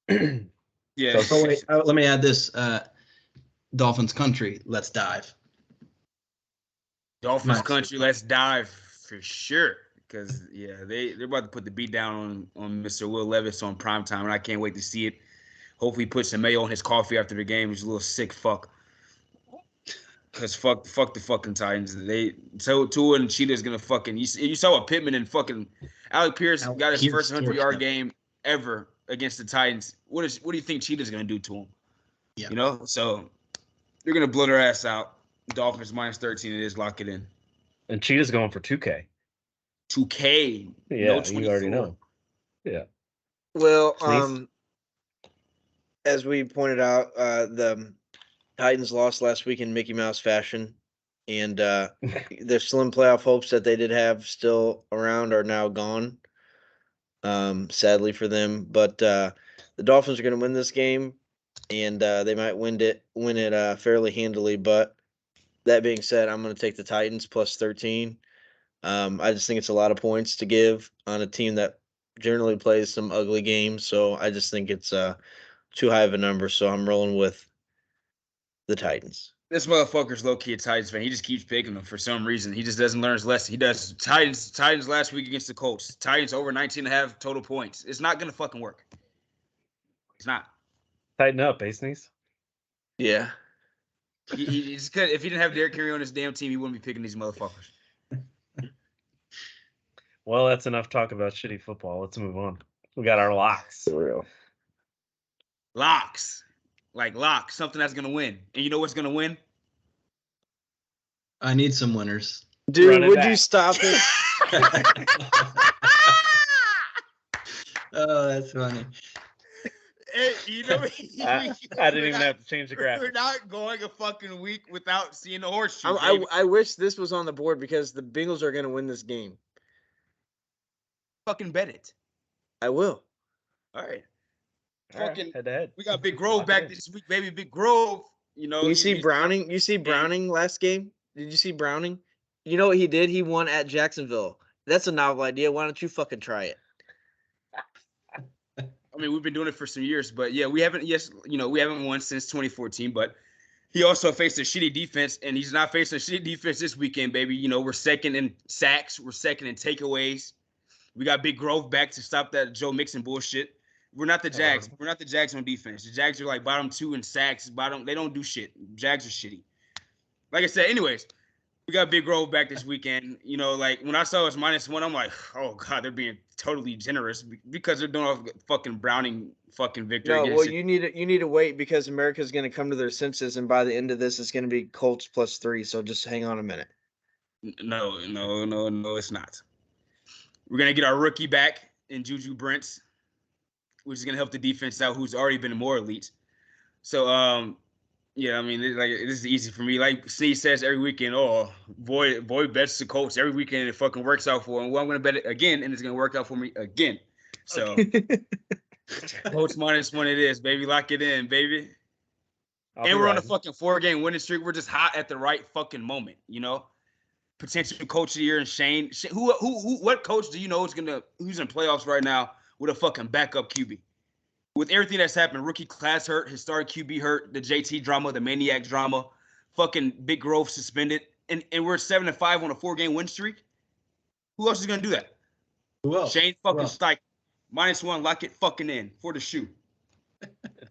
Yeah. So wait, let me add this. Dolphins country, let's dive. Dolphins country, let's dive for sure. Because they're about to put the beat down on Mr. Will Levis on primetime, and I can't wait to see it. Hopefully, he puts some mayo on his coffee after the game. He's a little sick fuck. Because fuck the fucking Titans. Tua and Cheetah's gonna fucking. You saw what Pittman and fucking Alec Pierce got his first 100-yard game ever against the Titans. What do you think Cheetah's gonna do to him? Yeah. You know, so they're gonna blow their ass out. Dolphins minus 13. It is, lock it in. And Cheetah's going for 2K. 2K. Yeah, no 24. You already know. Yeah. Well, as we pointed out, the Titans lost last week in Mickey Mouse fashion, and their slim playoff hopes that they did have still around are now gone. Sadly for them, but the Dolphins are going to win this game, and they might win it fairly handily. But that being said, I'm going to take the Titans plus 13. I just think it's a lot of points to give on a team that generally plays some ugly games. So I just think it's too high of a number. So I'm rolling with the Titans. This motherfucker's low-key a Titans fan. He just keeps picking them for some reason. He just doesn't learn his lesson. He does Titans last week against the Colts. Titans over 19.5 total points. It's not going to fucking work. It's not. Tighten up, Ace. Yeah. If he didn't have Derrick Henry on his damn team, he wouldn't be picking these motherfuckers. Well, that's enough talk about shitty football. Let's move on. We got our locks. For real. Locks. Like locks. Something that's going to win. And you know what's going to win? I need some winners. Dude, would you stop it? Oh, that's funny. Hey, you know, I didn't even have to change the graphic. We're not going a fucking week without seeing the horseshoe. I wish this was on the board because the Bengals are going to win this game. Fucking bet it. I will. All right. Fucking head to head. We got Big Grove back this week, baby. Big Grove. You know. You see Browning? You see Browning last game? Did you see Browning? You know what he did? He won at Jacksonville. That's a novel idea. Why don't you fucking try it? I mean, we've been doing it for some years, but yeah, we haven't won since 2014, but he also faced a shitty defense, and he's not facing a shitty defense this weekend, baby. You know, we're second in sacks. We're second in takeaways. We got Big Grove back to stop that Joe Mixon bullshit. We're not the Jags. We're not the Jags on defense. The Jags are like bottom 2 in sacks. They don't do shit. Jags are shitty. Like I said, anyways, we got Big Grove back this weekend. You know, like when I saw it's -1, I'm like, oh God, they're being totally generous because they're doing a fucking Browning fucking victory. No, well, you need to wait because America's going to come to their senses, and by the end of this, it's going to be Colts +3. So just hang on a minute. No, it's not. We're gonna get our rookie back in Juju Brents, which is gonna help the defense out, who's already been more elite. So, yeah, I mean, this is easy for me. Like Steve says every weekend, oh, boy bets the Colts every weekend. It fucking works out for him. Well, I'm gonna bet it again, and it's gonna work out for me again. So, Colts -1 it is, baby. Lock it in, baby. And we're on a fucking 4-game winning streak. We're just hot at the right fucking moment, you know. potential coach of the year and Shane. What coach do you know who's in playoffs right now with a fucking backup QB? With everything that's happened, rookie class hurt, his starting QB hurt, the JT drama, the Maniac drama, fucking Big Grove suspended, and we're 7-5 on a 4-game win streak. Who else is gonna do that? Who else? Shane fucking Steichen. -1, lock it fucking in for the shoe.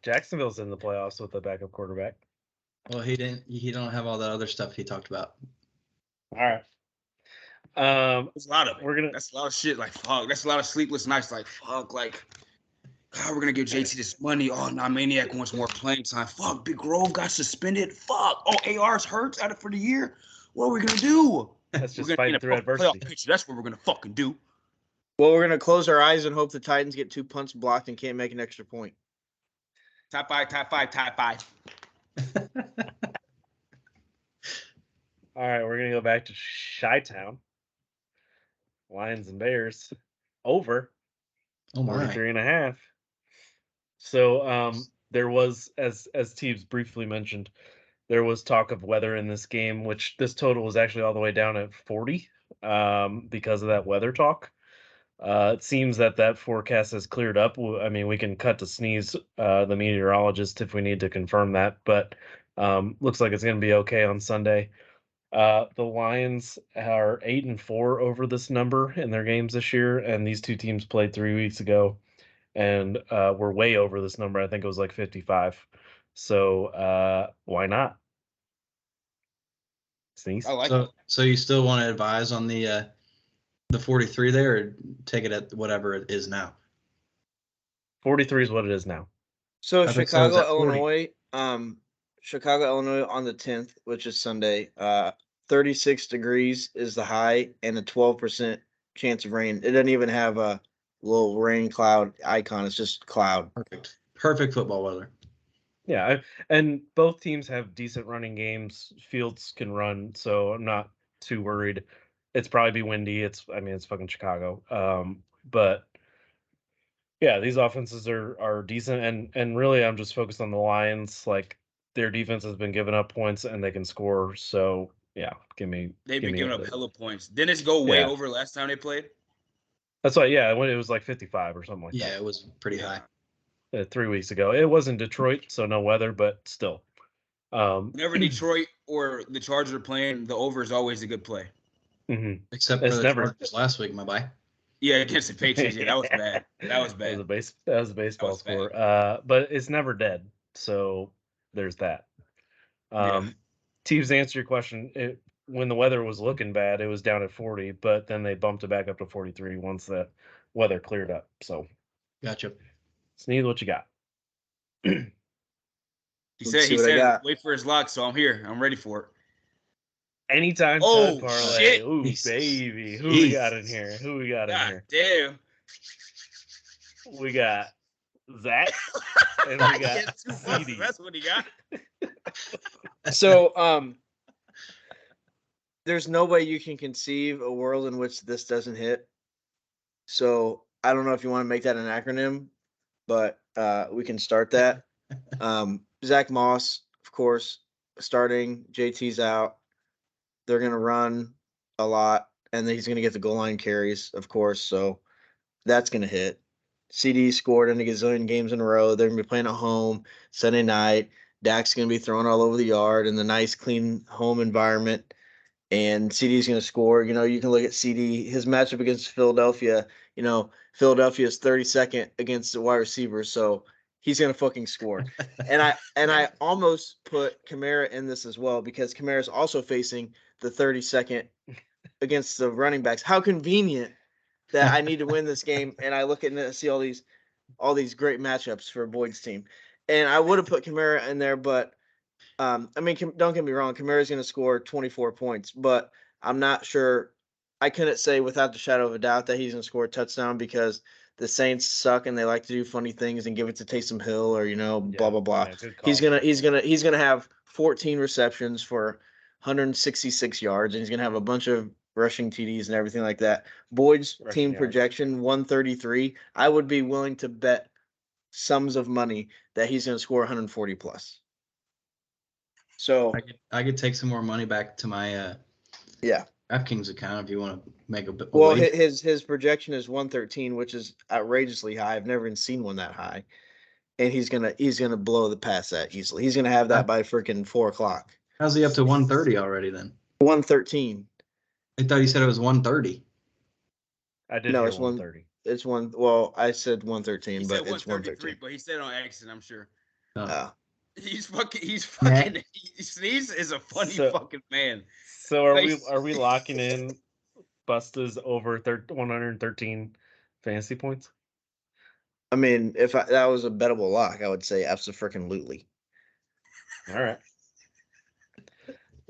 Jacksonville's in the playoffs with a backup quarterback. Well, he don't have all that other stuff he talked about. All right. That's a lot of it. That's a lot of shit. Like, fuck. That's a lot of sleepless nights. Like, fuck. Like, God, we're gonna give JT this money. Oh, nah, Maniac wants more playing time. Fuck. Big Grove got suspended. Fuck. Oh, AR's hurt out for the year. What are we gonna do? That's just fighting through adversity. That's what we're gonna fucking do. Well, we're gonna close our eyes and hope the Titans get 2 punts blocked and can't make an extra point. Top five. All right, we're gonna go back to Chi-Town. Lions and Bears over 43.5. So there was, as Teebs briefly mentioned, there was talk of weather in this game, which this total was actually all the way down at 40 because of that weather talk. It seems that forecast has cleared up. I mean, we can cut to Sneeze, the meteorologist, if we need to confirm that, but looks like it's going to be okay on Sunday. The Lions are 8-4 over this number in their games this year, and these two teams played 3 weeks ago, and we're way over this number. I think it was like 55. So why not? Sneeze. I like it. So you still want to advise on the 43 there, or take it at whatever it is now? 43 is what it is now. So Chicago, Illinois, Chicago, Illinois on the 10th, which is Sunday. 36 degrees is the high and a 12% chance of rain. It doesn't even have a little rain cloud icon. It's just cloud. Perfect football weather. Yeah, and both teams have decent running games. Fields can run, so I'm not too worried. It's probably be windy. It's fucking Chicago. But yeah, these offenses are decent, and really I'm just focused on the Lions. Like, their defense has been giving up points and they can score. So yeah, they've been giving up hella points. Didn't it go way over last time they played? That's why, yeah, when it was like 55 or something like that. Yeah, it was pretty high. 3 weeks ago. It was in Detroit, so no weather, but still. Whenever Detroit or the Chargers are playing, the over is always a good play. Mm-hmm. Except for the Chargers last week, my boy. Yeah, against the Patriots. Yeah, that was bad. That was bad. That was a baseball score. But it's never dead. So there's that. Teams, to answer your question, when the weather was looking bad, it was down at 40, but then they bumped it back up to 43 once the weather cleared up. So gotcha. Sneeze, what you got? He said wait for his lock, so I'm here. I'm ready for it. Anytime parlay. Shit. Ooh, baby. Who we got in here? Damn. We got Zach. And we got CD. That's what he got. So there's no way you can conceive a world in which this doesn't hit. So I don't know if you want to make that an acronym, but we can start that. Zach Moss, of course, starting. JT's out. They're going to run a lot, and then he's going to get the goal line carries, of course. So that's going to hit. CD scored in a gazillion games in a row. They're going to be playing at home Sunday night. Dak's going to be throwing all over the yard in the nice, clean home environment. And CD's going to score. You know, you can look at CD, his matchup against Philadelphia. You know, Philadelphia is 32nd against the wide receiver, so he's going to fucking score. and I almost put Kamara in this as well because Kamara is also facing the 32nd against the running backs. How convenient that I need to win this game, and I look at it and see all these great matchups for Boyd's team. And I would have put Kamara in there, but don't get me wrong, Kamara's going to score 24 points, but I'm not sure. I couldn't say without the shadow of a doubt that he's going to score a touchdown because the Saints suck and they like to do funny things and give it to Taysom Hill or blah blah blah. Yeah, he's gonna have 14 receptions for 166 yards, and he's gonna have a bunch of rushing TDs and everything like that. Boyd's team projection 133. I would be willing to bet sums of money that he's going to score 140 plus. So I could take some more money back to my DraftKings account if you want to make a bit. Well, his projection is 113, which is outrageously high. I've never even seen one that high. And he's gonna blow the past that easily. He's gonna have that by freaking 4:00. How's he up to 130 already then? 113. I thought he said it was 130. I did. No, it's 130. It's one. Well, I said 113, but it's 113. But he said on accident, I'm sure. Oh. He's fucking. Sneeze is a funny fucking man. So are we locking in Busta's over 113 fantasy points? I mean, if that was a bettable lock, I would say absolutely. All right.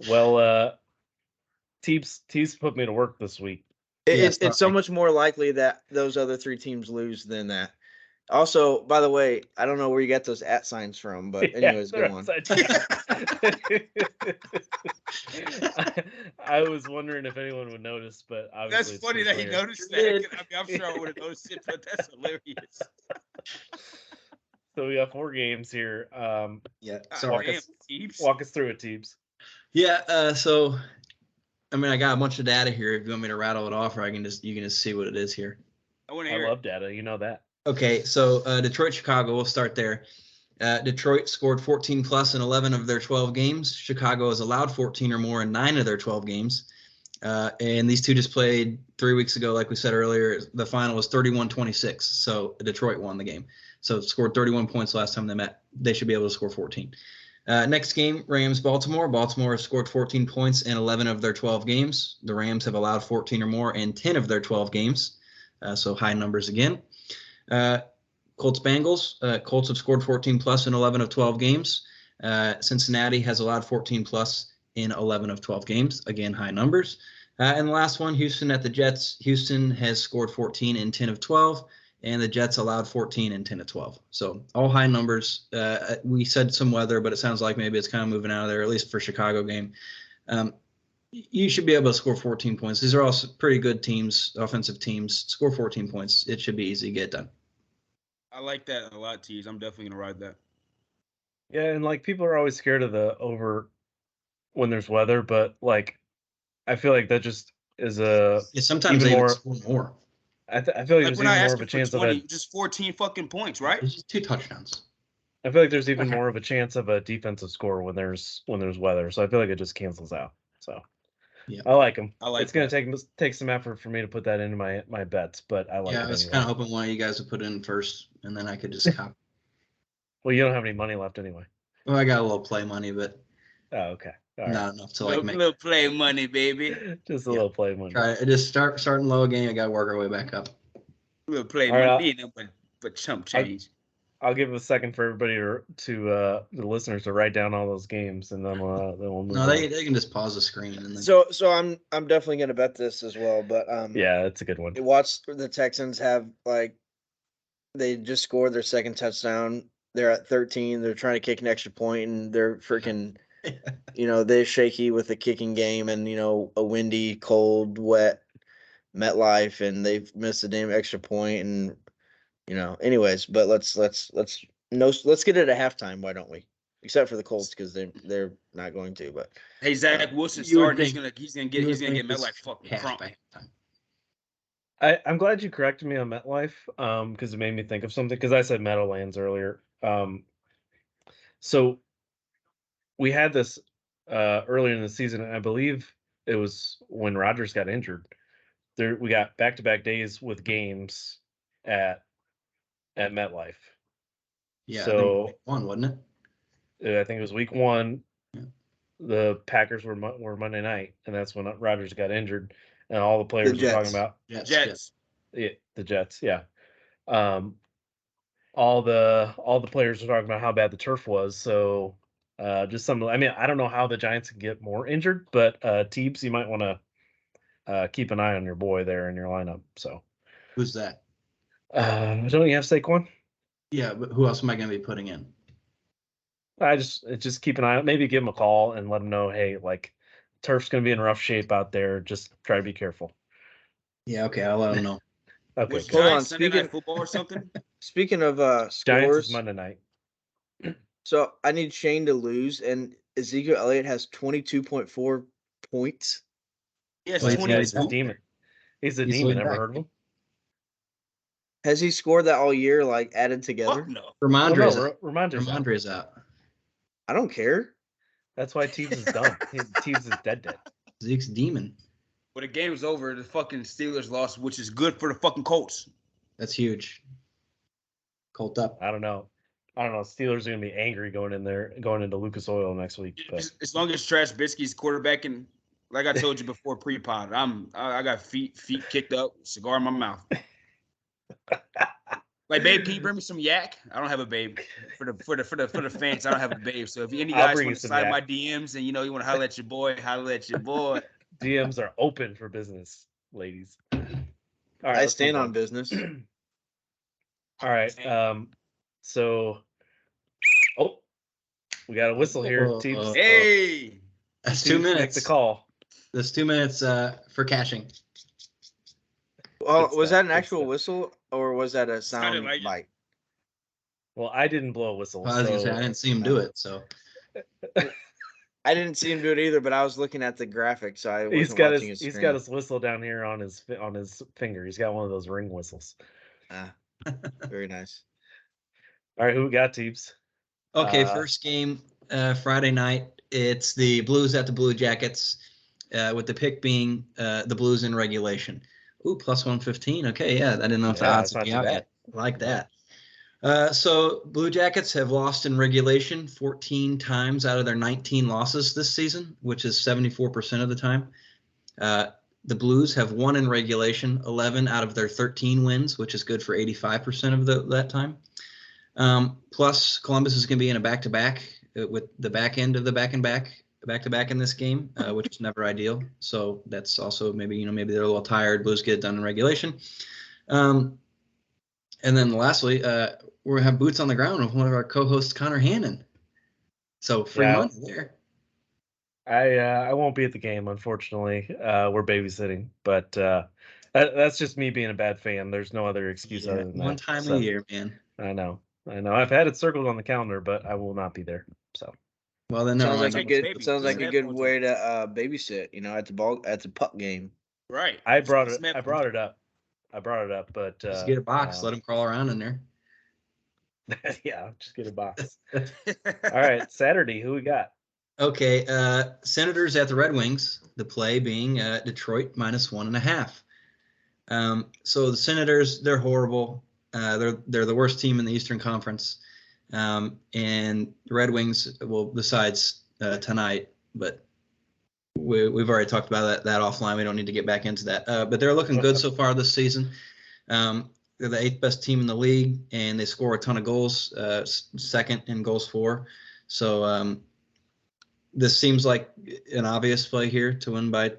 Well, Teebs put me to work this week. It's so much more likely that those other 3 teams lose than that. Also, by the way, I don't know where you got those @ signs from, but anyways, go on. I was wondering if anyone would notice, but obviously that's funny that he noticed that. I mean, I'm sure I would have noticed it, but that's hilarious. So we got 4 games here. So walk us through it, Teebs. Yeah. So, I mean, I got a bunch of data here. If you want me to rattle it off, or you can just see what it is here. I want to hear. I love data. You know that. Okay, so Detroit, Chicago, we'll start there. Detroit scored 14 plus in 11 of their 12 games. Chicago has allowed 14 or more in 9 of their 12 games. And these two just played 3 weeks ago, like we said earlier. The final was 31-26, so Detroit won the game. So scored 31 points last time they met. They should be able to score 14. Next game, Rams-Baltimore. Baltimore has scored 14 points in 11 of their 12 games. The Rams have allowed 14 or more in 10 of their 12 games, so high numbers again. Colts-Bengals. Colts have scored 14 plus in 11 of 12 games. Cincinnati has allowed 14 plus in 11 of 12 games. Again, high numbers. And the last one, Houston at the Jets. Houston has scored 14 in 10 of 12, and the Jets allowed 14 in 10 of 12. So all high numbers. We said some weather, but it sounds like maybe it's kind of moving out of there, at least for Chicago game. You should be able to score 14 points. These are all pretty good teams, offensive teams. Score 14 points. It should be easy to get done. I like that a lot, Tees. I'm definitely going to ride that. Yeah, and like people are always scared of the over when there's weather, but like I feel like that just is a sometimes they score more. I feel like there's even more of a chance of just 14 fucking points, right? It's just 2 touchdowns. I feel like there's even more of a chance of a defensive score when there's weather. So I feel like it just cancels out. So yeah, I like them. It's going to take some effort for me to put that into my bets, but I like it. Yeah, I was kind of hoping one of you guys would put it in first, and then I could just copy. Well, you don't have any money left anyway. Well, I got a little play money, but okay, not enough to make a little play money, baby. Just a little play money. Try it. Just starting low again. I got to work our way back up. We'll play money, but chump change. I'll give a second for everybody to the listeners to write down all those games, and then we'll move. No, they can just pause the screen. And then... So I'm definitely gonna bet this as well, but yeah, it's a good one. Watch the Texans have they just scored their second touchdown. They're at 13. They're trying to kick an extra point, and they're freaking, they're shaky with the kicking game, and a windy, cold, wet MetLife, and they've missed a damn extra point, and. Anyways, but let's get it at halftime. Why don't we? Except for the Colts because they're not going to. But hey, Zach Wilson started. He's gonna get MetLife fucking crump. I'm glad you corrected me on MetLife because it made me think of something because I said Meadowlands earlier. So we had this earlier in the season, and I believe it was when Rodgers got injured. We got back-to-back days with games at MetLife. Yeah, so I think week 1, wasn't it? I think it was week 1. Yeah. The Packers were Monday night, and that's when Rodgers got injured, and all the players were talking about Jets. Yeah, the Jets. Yeah. All the players were talking about how bad the turf was. So just some. I mean, I don't know how the Giants can get more injured, but Teebs, you might want to keep an eye on your boy there in your lineup. So who's that? Don't you have Saquon? Yeah, but who else am I going to be putting in? I just keep an eye out. Maybe give him a call and let him know, hey, turf's going to be in rough shape out there. Just try to be careful. Yeah, okay, I'll let him know. Okay, hold on. Speaking of football or something. Speaking of scores, Giants is Monday night. So I need Shane to lose, and Ezekiel Elliott has 22.4 points. Yes, Wait, 20. He's a demon. He's a He's demon. way Ever back. heard of him? Has he scored that all year, like added together? Fuck no. Ramondre's Well, out. no, Ramondre's out. Ramondre's out. I don't care. That's why Teves is done. Teves is dead. Zeke's demon. When the game's over, the fucking Steelers lost, which is good for the fucking Colts. That's huge. Colt up. I don't know. Steelers are gonna be angry going into Lucas Oil next week. But As long as Trash Biscuit's quarterbacking, like I told you before pre-pod, I got feet kicked up, cigar in my mouth. Like, babe, can you bring me some yak? I don't have a babe. For the fans, I don't have a babe. So if any guys want to slide my DMs and you want to holler at your boy, holler at your boy. DMs are open for business, ladies. All right, I stand on business. All right. So, we got a whistle here. Teams. Hey, that's 2 minutes. Make the call. That's 2 minutes for cashing. Well, was that an actual whistle or was that a sound like bite? Well, I didn't blow a whistle. I was gonna say I didn't see him do it, so I didn't see him do it either, but I was looking at the graphic, so I wasn't watching his screen. He's got his whistle down here on his finger. He's got one of those ring whistles. Very nice. All right, who we got, Teeps? Okay, first game Friday night. It's the Blues at the Blue Jackets, with the pick being the Blues in regulation. Ooh, plus 115. Okay, yeah, I didn't know if the odds would be out yet. I like that. So Blue Jackets have lost in regulation 14 times out of their 19 losses this season, which is 74% of the time. The Blues have won in regulation 11 out of their 13 wins, which is good for 85% of that time. Plus, Columbus is going to be in a back-to-back with the back end of the back-to-back in this game, which is never ideal. So that's also maybe they're a little tired. Blues get it done in regulation. And then lastly, we're going to have boots on the ground with one of our co-hosts, Connor Hannon. So free money there. I won't be at the game, unfortunately. We're babysitting, but that's just me being a bad fan. There's no other excuse other than that. One time a year, man. I know. I've had it circled on the calendar, but I will not be there. So. Well, then sounds like a good way to babysit. At the puck game. Right. I brought it up, but just get a box. Let them crawl around in there. Yeah, just get a box. All right, Saturday, who we got? Okay, Senators at the Red Wings. The play being Detroit minus 1.5. So the Senators, they're horrible. They're the worst team in the Eastern Conference. And the Red Wings, well, besides tonight, but we've already talked about that offline. We don't need to get back into that. But they're looking good so far this season. They're the 8th best team in the league, and they score a ton of goals, second in goals for. So this seems like an obvious play here to win by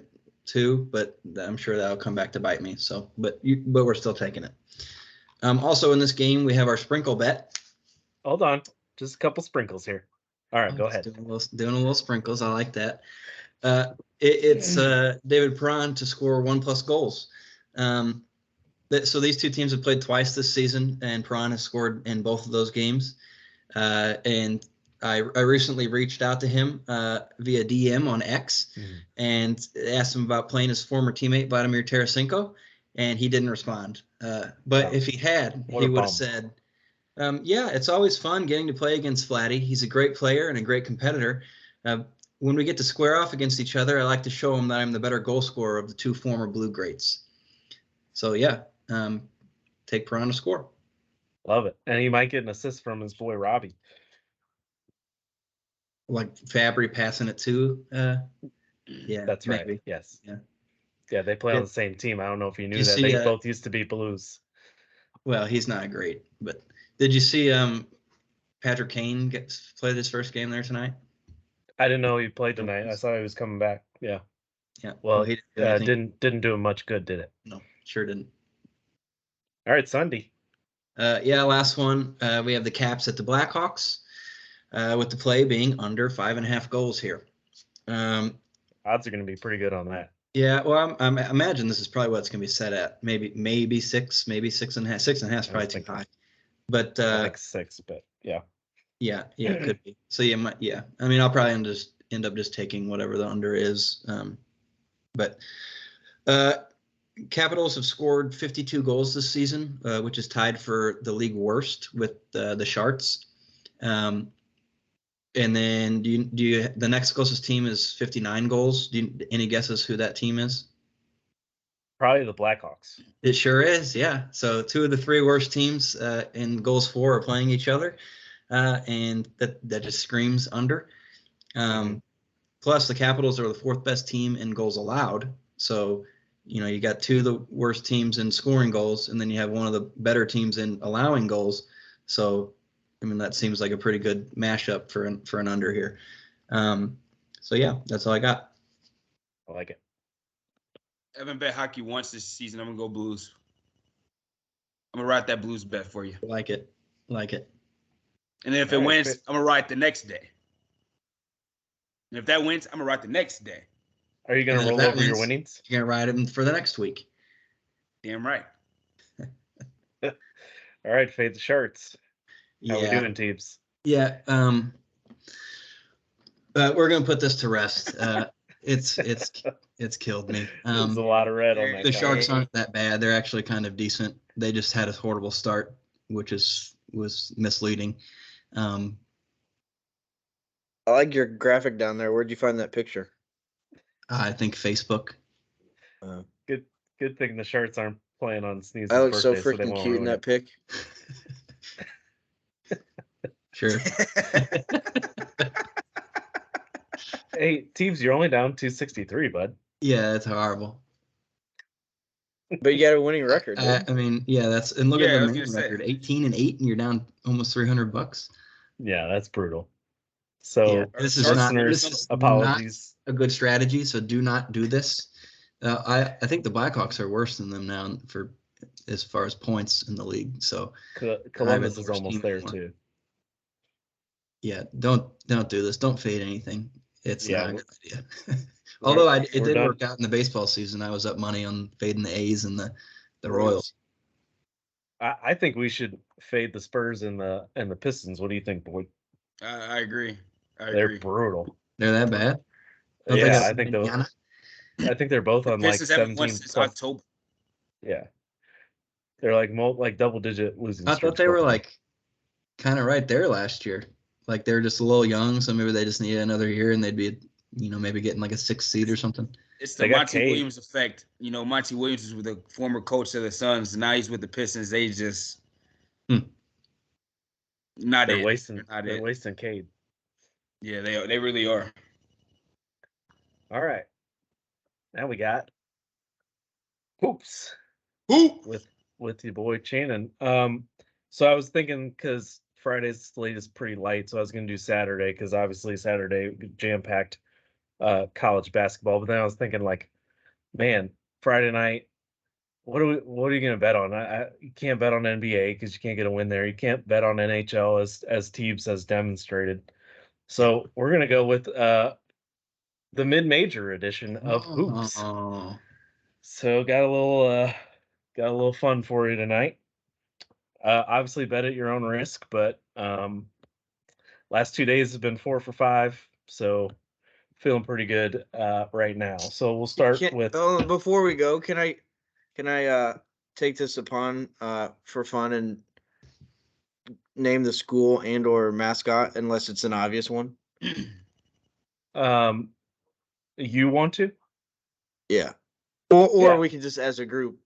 2, but I'm sure that'll come back to bite me. So, but we're still taking it. Also in this game, we have our sprinkle bet. Hold on, just a couple sprinkles here. All right, go ahead. Doing a little sprinkles. I like that. It's David Perron to score 1+ goals. So these two teams have played twice this season, and Perron has scored in both of those games. And I recently reached out to him via DM on X and asked him about playing his former teammate Vladimir Tarasenko, and he didn't respond. But if he had, he would have said, yeah, it's always fun getting to play against Vladdy. He's a great player and a great competitor. When we get to square off against each other, I like to show him that I'm the better goal scorer of the two former Blue greats. So, yeah, take Perron to score. Love it. And he might get an assist from his boy Robbie. Like Fabry passing it to. Yeah, that's maybe. Right. Yes. Yeah, they play on the same team. I don't know if you knew that. They both used to be Blues. Well, he's not great, but did you see Patrick Kane play his first game there tonight? I didn't know he played tonight. I saw he was coming back. Yeah. Yeah. Well, he didn't do him much good, did it? No, sure didn't. All right, Sunday. Last one. We have the Caps at the Blackhawks, with the play being under 5.5 goals here. Odds are going to be pretty good on that. Yeah, well, I imagine this is probably what it's going to be set at. Maybe 6, maybe 6.5. 6.5 is probably too high. But like 6, but yeah. Yeah, it could be. So I mean, I'll probably end up just taking whatever the under is. But Capitals have scored 52 goals this season, which is tied for the league worst with the Sharks. And then do you the next closest team is 59 goals. Any guesses who that team is? Probably the Blackhawks. It sure is, yeah. So 2 of the 3 worst teams in goals for are playing each other, and that just screams under. Plus, the Capitals are the 4th best team in goals allowed. So, you got 2 of the worst teams in scoring goals, and then you have one of the better teams in allowing goals. So, that seems like a pretty good mashup for an under here. So yeah, that's all I got. I like it. I haven't bet hockey once this season. I'm gonna go Blues. I'm gonna ride that Blues bet for you. Like it. And then if it wins, I'm gonna ride the next day. And if that wins, I'm gonna ride the next day. Are you gonna roll over your winnings? You're gonna ride them for the next week. Damn right. All right, fade the Sharks. How we doing, teams? Yeah. We're gonna put this to rest. It's killed me. There's a lot of red on that. The Sharks aren't that bad. They're actually kind of decent. They just had a horrible start, which was misleading. I like your graphic down there. Where'd you find that picture? I think Facebook. Good thing the Sharks aren't playing on Sneeze's I look birthday, so freaking cute in that pic. Sure. Hey, teams, you're only down 263, bud. Yeah, that's horrible. But you got a winning record. I mean, yeah, that's and look at the main record, 18-8, and you're down almost $300. Yeah, that's brutal. So yeah, this is apologies. Not a good strategy. So do not do this. I think the Blackhawks are worse than them now for as far as points in the league. So Columbus is almost there too. Yeah, don't do this. Don't fade anything. It's not a good idea. Although it did work out in the baseball season. I was up money on fading the A's and the Royals. I think we should fade the Spurs and the Pistons. What do you think, Boyd? I agree. They're brutal. They're that bad? Yeah, I think they're both on like 17 since October. Yeah, they're like double-digit losing. I thought they were like kind of right there last year. Like they're just a little young, so maybe they just need another year, and they'd be, maybe getting like a 6th seed or something. It's the Monty Williams effect. Monty Williams was with the former coach of the Suns, and now he's with the Pistons. They just they're wasting Cade. Yeah, they really are. All right, now we got hoops. Hoop with your boy Shannon. So I was thinking because Friday's slate is pretty light, so I was going to do Saturday because obviously Saturday jam-packed college basketball. But then I was thinking, like, man, Friday night, what are you going to bet on? You can't bet on NBA because you can't get a win there. You can't bet on NHL as Teebs has demonstrated. So we're going to go with the mid-major edition of hoops. So got a little fun for you tonight. Obviously bet at your own risk, but last 2 days have been 4 for 5, so feeling pretty good right now. So we'll start with. Before we go, can I take this upon for fun and name the school and or mascot unless it's an obvious one? You want to? Yeah. Or we can just as a group,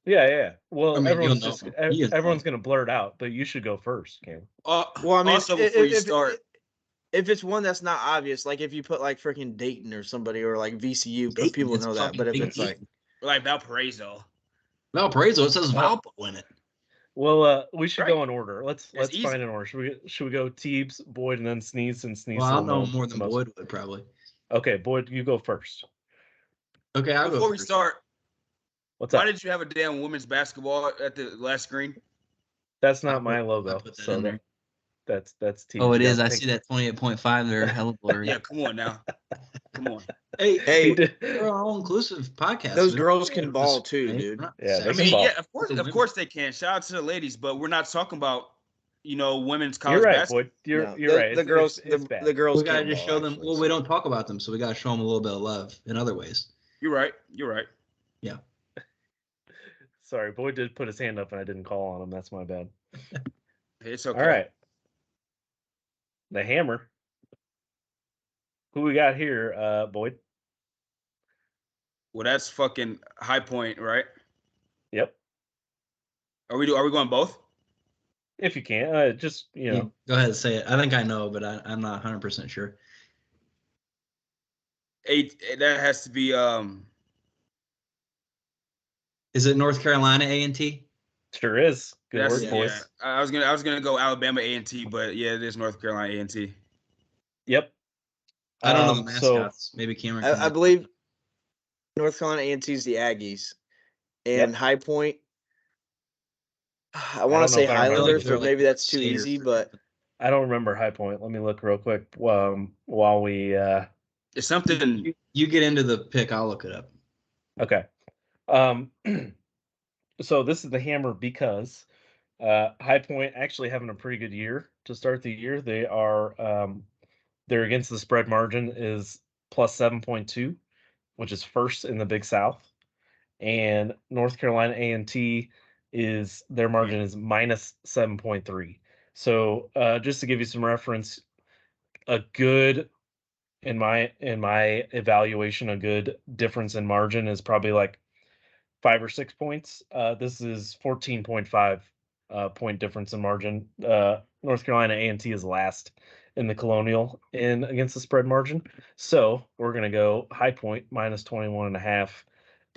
Yeah. Well, everyone's gonna blur it out, but you should go first, Cam. Well, I mean, also before you start, if it's one that's not obvious, like if you put like freaking Dayton or somebody or like VCU, but people know that. But if it's like Valparaiso, it says Valpo in it. Well, we should go in order. Let's find an order. Should we go Teebs, Boyd, and then Sneeze and Sneeze? Well, I'll know more than Boyd would probably. Okay, Boyd, you go first. Okay, I'll before go we start. What's up? Why did you have a damn women's basketball at the last screen? That's not my logo. So that's Teebs. Oh, it is. I see that 28.5 there. Hella blurry. Yeah, come on now. Come on. Hey, we're an all-inclusive podcast. Those girls can ball too, dude. Yeah, I mean, yeah, of course they can. Shout out to the ladies, but we're not talking about women's college basketball. You're right. The girls, it's bad. the girls. We gotta just show them. Well, we don't talk about them, so we gotta show them a little bit of love in other ways. You're right. Yeah. Sorry, Boyd did put his hand up and I didn't call on him. That's my bad. It's okay. All right. The Hammer. Who we got here, Boyd? Well, that's fucking High Point, right? Yep. Are we going both? If you can, just Go ahead and say it. I think I know, but I'm not 100% sure. That has to be Is it North Carolina A&T? Sure is. Good work, boys. Yeah. I was gonna go Alabama A&T, but yeah, it is North Carolina A&T. Yep. I don't know the mascots. Maybe Cameron. I believe North Carolina A&T is the Aggies, and High Point. I want to say Highlanders, but maybe that's too easy. But I don't remember High Point. Let me look real quick while we. It's something. You get into the pick. I'll look it up. Okay. So this is the Hammer because High Point actually having a pretty good year to start the year. They are their against the spread margin is plus 7.2, which is first in the Big South, and North Carolina A&T is their margin is minus 7.3. So just to give you some reference, a good in my evaluation, a good difference in margin is probably like 5 or 6 points. This is 14.5 point difference in margin. North Carolina A&T is last in the Colonial in against the spread margin. So we're going to go High Point minus 21.5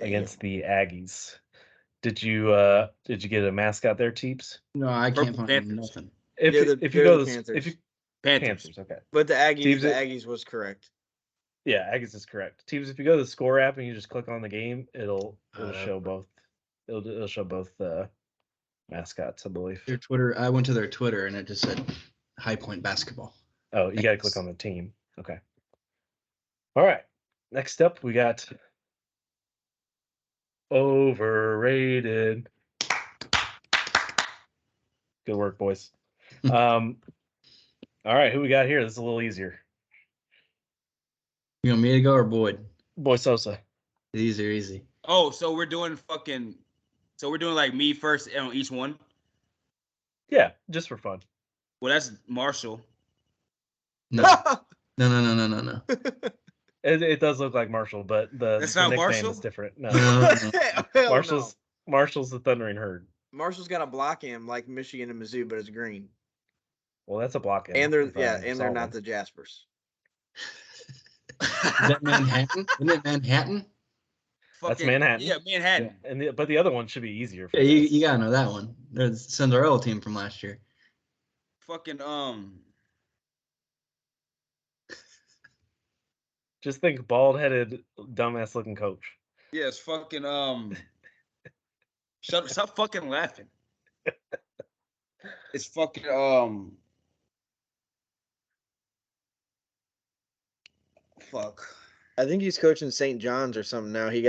against the Aggies. Did you get a mascot there, Teeps? No, I can't find nothing. If you go to Panthers, okay. But the Aggies was correct. Yeah, Aggies is correct. Teams, if you go to the score app and you just click on the game, it'll show both. It'll show both mascots, I believe. Their Twitter. I went to their Twitter and it just said High Point basketball. Oh, you got to click on the team. Okay. All right. Next up, we got overrated. Good work, boys. All right, who we got here? This is a little easier. You want me to go or Boyd? Boy Sosa. These are easy. Oh, so we're doing like me first on each one? Yeah, just for fun. Well, that's Marshall. No. No. It does look like Marshall, but the nickname Marshall? is different. No. Marshall's the Thundering Herd. Marshall's got a block M like Michigan and Mizzou, but it's green. Well, that's a block M. And they're not the Jaspers. Is that Manhattan? Isn't it Manhattan? That's Manhattan. Yeah, Manhattan. Yeah. But the other one should be easier. Yeah, you gotta know that one. There's Cinderella team from last year. Fucking Just think bald-headed, dumbass-looking coach. Yeah, it's fucking Stop fucking laughing. It's fucking fuck. I think he's coaching St. John's or something now. He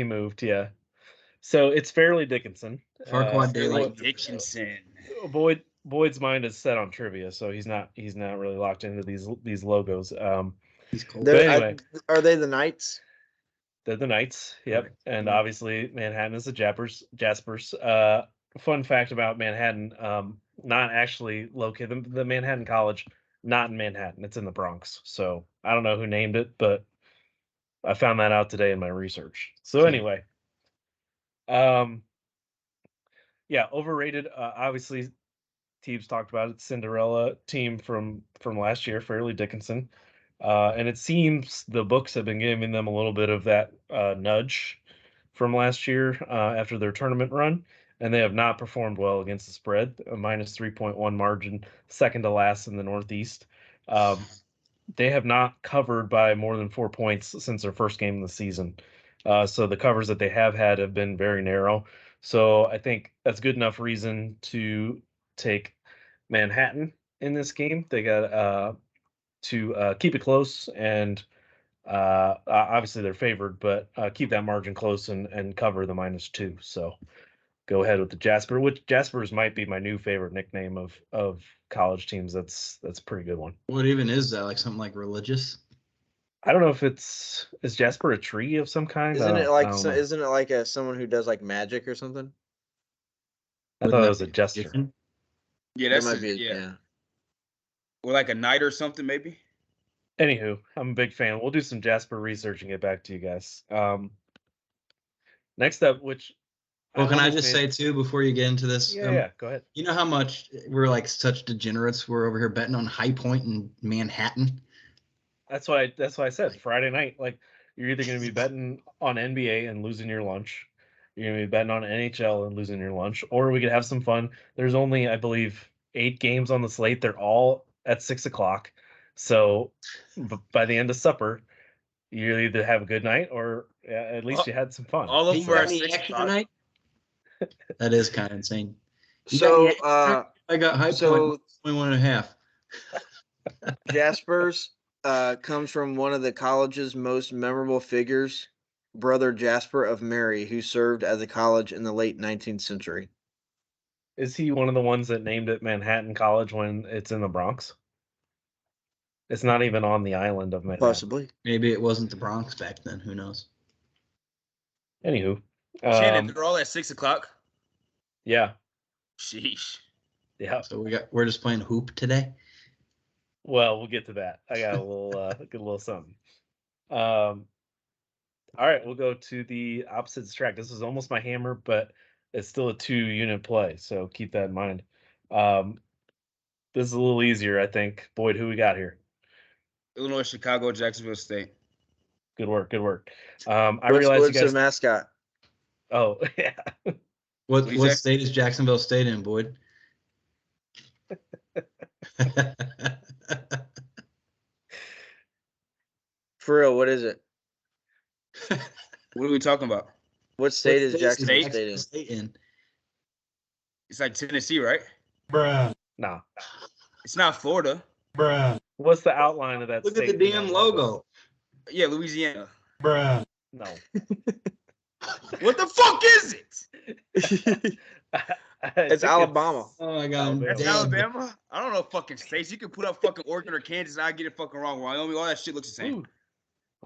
moved. Yeah. So it's Fairleigh Dickinson. Fairleigh Dickinson. Boyd's mind is set on trivia, so he's not really locked into these logos. He's cool. But anyway, are they the Knights? They're the Knights. Yep. Right. And obviously Manhattan is the Jaspers. Fun fact about Manhattan, not actually located the Manhattan College, not in Manhattan. It's in the Bronx. So I don't know who named it, but I found that out today in my research. So anyway, yeah, overrated. Obviously, Teebs talked about it. Cinderella team from last year, Fairleigh Dickinson. And it seems the books have been giving them a little bit of that nudge from last year after their tournament run, and they have not performed well against the spread. A minus 3.1 margin, second to last in the Northeast. They have not covered by more than 4 points since their first game of the season. So the covers that they have been very narrow. So I think that's good enough reason to take Manhattan in this game. They got to keep it close, and obviously they're favored, but keep that margin close and cover the -2. So go ahead with the Jasper, which Jaspers might be my new favorite nickname of college teams. That's a pretty good one. What even is that? Like something like religious? I don't know if is Jasper a tree of some kind? Isn't it I like don't know. isn't it like someone who does like magic or something? I thought it was a jester. Yeah, That that's might be yeah. Or like a knight or something, maybe. Anywho, I'm a big fan. We'll do some Jasper research and get back to you guys. Next up, which Well, can I just say too before you get into this? Yeah, go ahead. You know how much we're like such degenerates. We're over here betting on High Point in Manhattan. That's why I said Friday night. Like you're either going to be betting on NBA and losing your lunch, you're going to be betting on NHL and losing your lunch, or we could have some fun. There's only, I believe, 8 games on the slate. They're all at 6:00. So by the end of supper, you either have a good night or at least you had some fun. All of them are at 6 night. That is kind of insane. So I got High Point 21.5. Jasper's comes from one of the college's most memorable figures, Brother Jasper of Mary, who served at the college in the late 19th century. Is he one of the ones that named it Manhattan College when it's in the Bronx? It's not even on the island of Manhattan. Possibly. Maybe it wasn't the Bronx back then. Who knows? Anywho. Shannon, they're all at 6:00. Yeah. Sheesh. Yeah. So we're just playing hoop today. Well, we'll get to that. I got a little something. All right, we'll go to the opposites track. This is almost my hammer, but it's still a 2-unit play, so keep that in mind. This is a little easier, I think. Boyd, who we got here? Illinois, Chicago, Jacksonville State. Good work. I realize you guys. What's the mascot? Oh, yeah. What state is Jacksonville State in, Boyd? For real, what is it? What are we talking about? What state is Jacksonville State in? It's like Tennessee, right? Bruh. No. It's not Florida. Bruh. What's the outline of that Look state? Look at the damn logo. Yeah, Louisiana. Bruh. No. What the fuck is it? It's Alabama. Oh my god. That's Alabama? I don't know fucking states. You can put up fucking Oregon or Kansas and I get it fucking wrong. Wyoming, all that shit looks the same.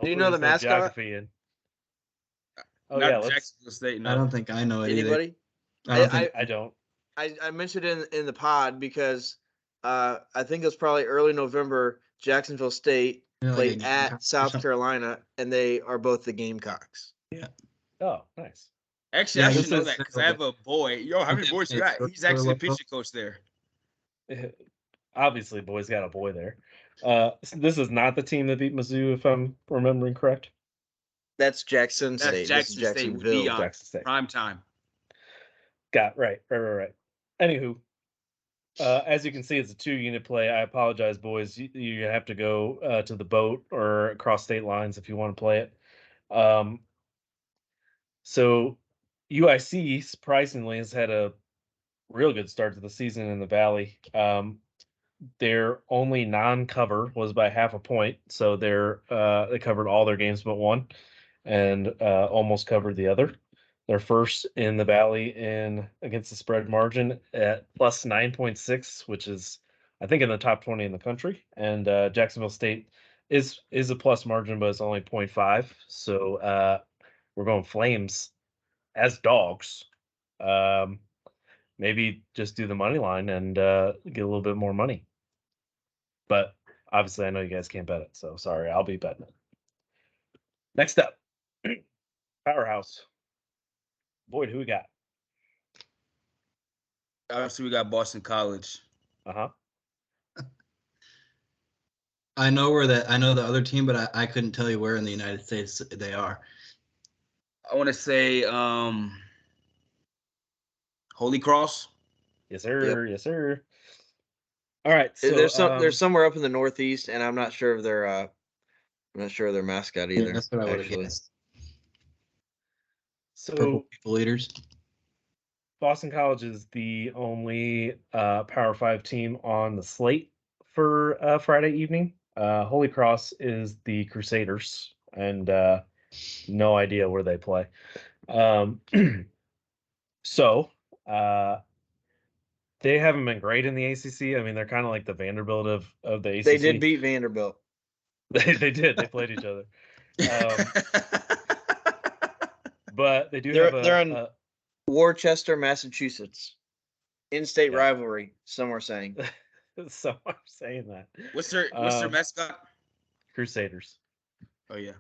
Do you know the mascot? Geography in. Oh, Not Jacksonville State. No. I don't think I know it Anybody? either. I don't. I mentioned it in the pod because I think it was probably early November. Jacksonville State played at South Carolina, and they are both the Gamecocks. Yeah. Oh, nice. Actually, I should know that because I have a boy. Yo, how many boys you got? He's actually a pitching coach there. Obviously, boy's got a boy there. This is not the team that beat Mizzou, if I'm remembering correct. That's Jackson State. That's Jacksonville. Jackson State. Prime time. Right. Anywho, as you can see, it's a 2-unit play. I apologize, boys. You have to go to the boat or across state lines if you want to play it. So UIC, surprisingly, has had a real good start to the season in the Valley. Their only non-cover was by 0.5 point, so they covered all their games but one, and almost covered the other. They're first in the Valley against the spread margin at plus 9.6, which is, I think, in the top 20 in the country. And Jacksonville State is a plus margin, but it's only 0.5. So we're going Flames as dogs. Maybe just do the money line and get a little bit more money. But obviously, I know you guys can't bet it, so sorry, I'll be betting it. Next up, Powerhouse. Boyd, who we got? Obviously, we got Boston College. Uh-huh. I know the other team, but I couldn't tell you where in the United States they are. I want to say Holy Cross. Yes, sir. Yep. Yes, sir. All right. So there's somewhere up in the Northeast, and I'm not sure of their mascot either. Yeah, that's what I would have guessed. So Purple people eaters. Boston College is the only Power 5 team on the slate for Friday evening. Holy Cross is the Crusaders, and no idea where they play. So they haven't been great in the ACC. I mean, they're kind of like the Vanderbilt of the ACC. They did beat Vanderbilt. They did. They played each other. But they do have they're in Worcester, Massachusetts. In-state rivalry, some are saying. Some are saying that. What's their mascot? Crusaders. Oh yeah.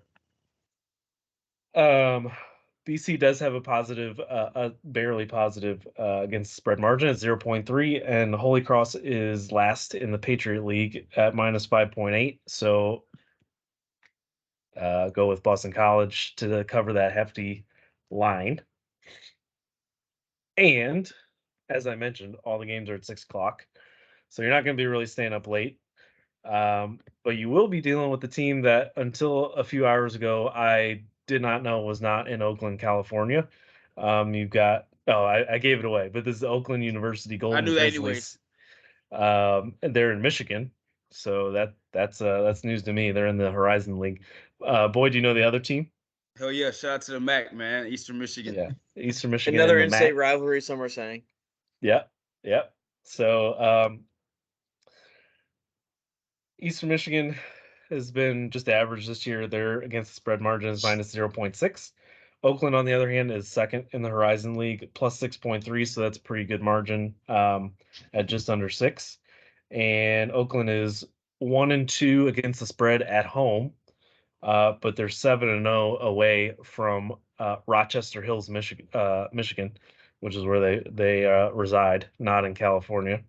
BC does have a positive, barely positive against spread margin at 0.3, and Holy Cross is last in the Patriot League at minus 5.8. So go with Boston College to cover that hefty line. And as I mentioned, all the games are at 6 o'clock, so you're not going to be really staying up late. But you will be dealing with the team that until a few hours ago I did not know was not in Oakland, California. You've got I gave it away, but this is Oakland University Golden I knew that Grizzlies. And they're in Michigan, so that's news to me. They're in the Horizon League. Boy, do you know the other team? Hell yeah! Shout out to the MAC, man. Eastern Michigan. Yeah, Eastern Michigan. Another in-state rivalry, some are saying. Yeah. So Eastern Michigan has been just average this year. They're against the spread margin is minus 0.6. Oakland, on the other hand, is second in the Horizon League, plus 6.3, so that's a pretty good margin at just under 6. And Oakland is 1-2 against the spread at home, but they're 7-0 away from Rochester Hills, Michigan, which is where they reside, not in California.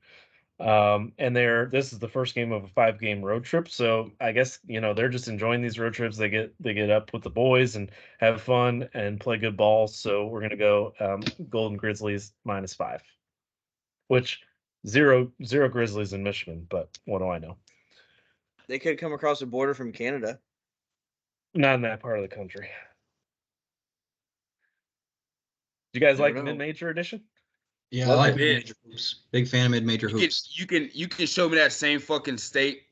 And this is the first game of a 5-game road trip, so I guess they're just enjoying these road trips. They get up with the boys and have fun and play good ball. So we're gonna go Golden Grizzlies minus 5, which zero Grizzlies in Michigan, but what do I know? They could come across the border from Canada. Not in that part of the country. Do you guys like the mid-major edition? Yeah, I like mid-major hoops. Big fan of mid-major hoops. You can show me that same fucking state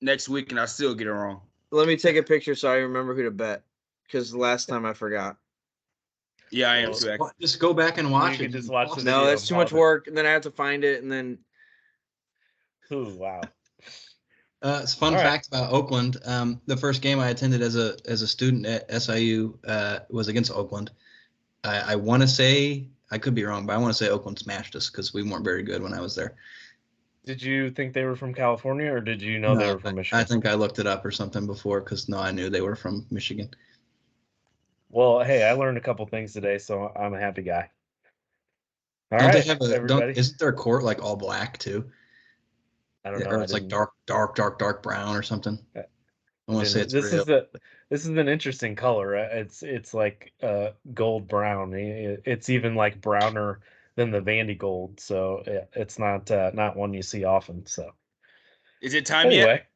next week, and I still get it wrong. Let me take a picture so I remember who to bet, because last time I forgot. Yeah, I am too. Just go back and watch it. You just watch the No, that's too much work, and then I have to find it, and then. Ooh, wow. It's a fun fact about Oakland. The first game I attended as a student at SIU was against Oakland. I want to say, I could be wrong, but I want to say Oakland smashed us because we weren't very good when I was there. Did you think they were from California, or did you know they were from Michigan? I think I looked it up or something before because I knew they were from Michigan. Well, hey, I learned a couple things today, so I'm a happy guy. They have everybody? Isn't their court like all black too? I don't know. Or it's like dark brown or something. I want to say it's this is an interesting color. It's like gold brown. It's even like browner than the Vandy gold. So it's not one you see often. So is it time yet?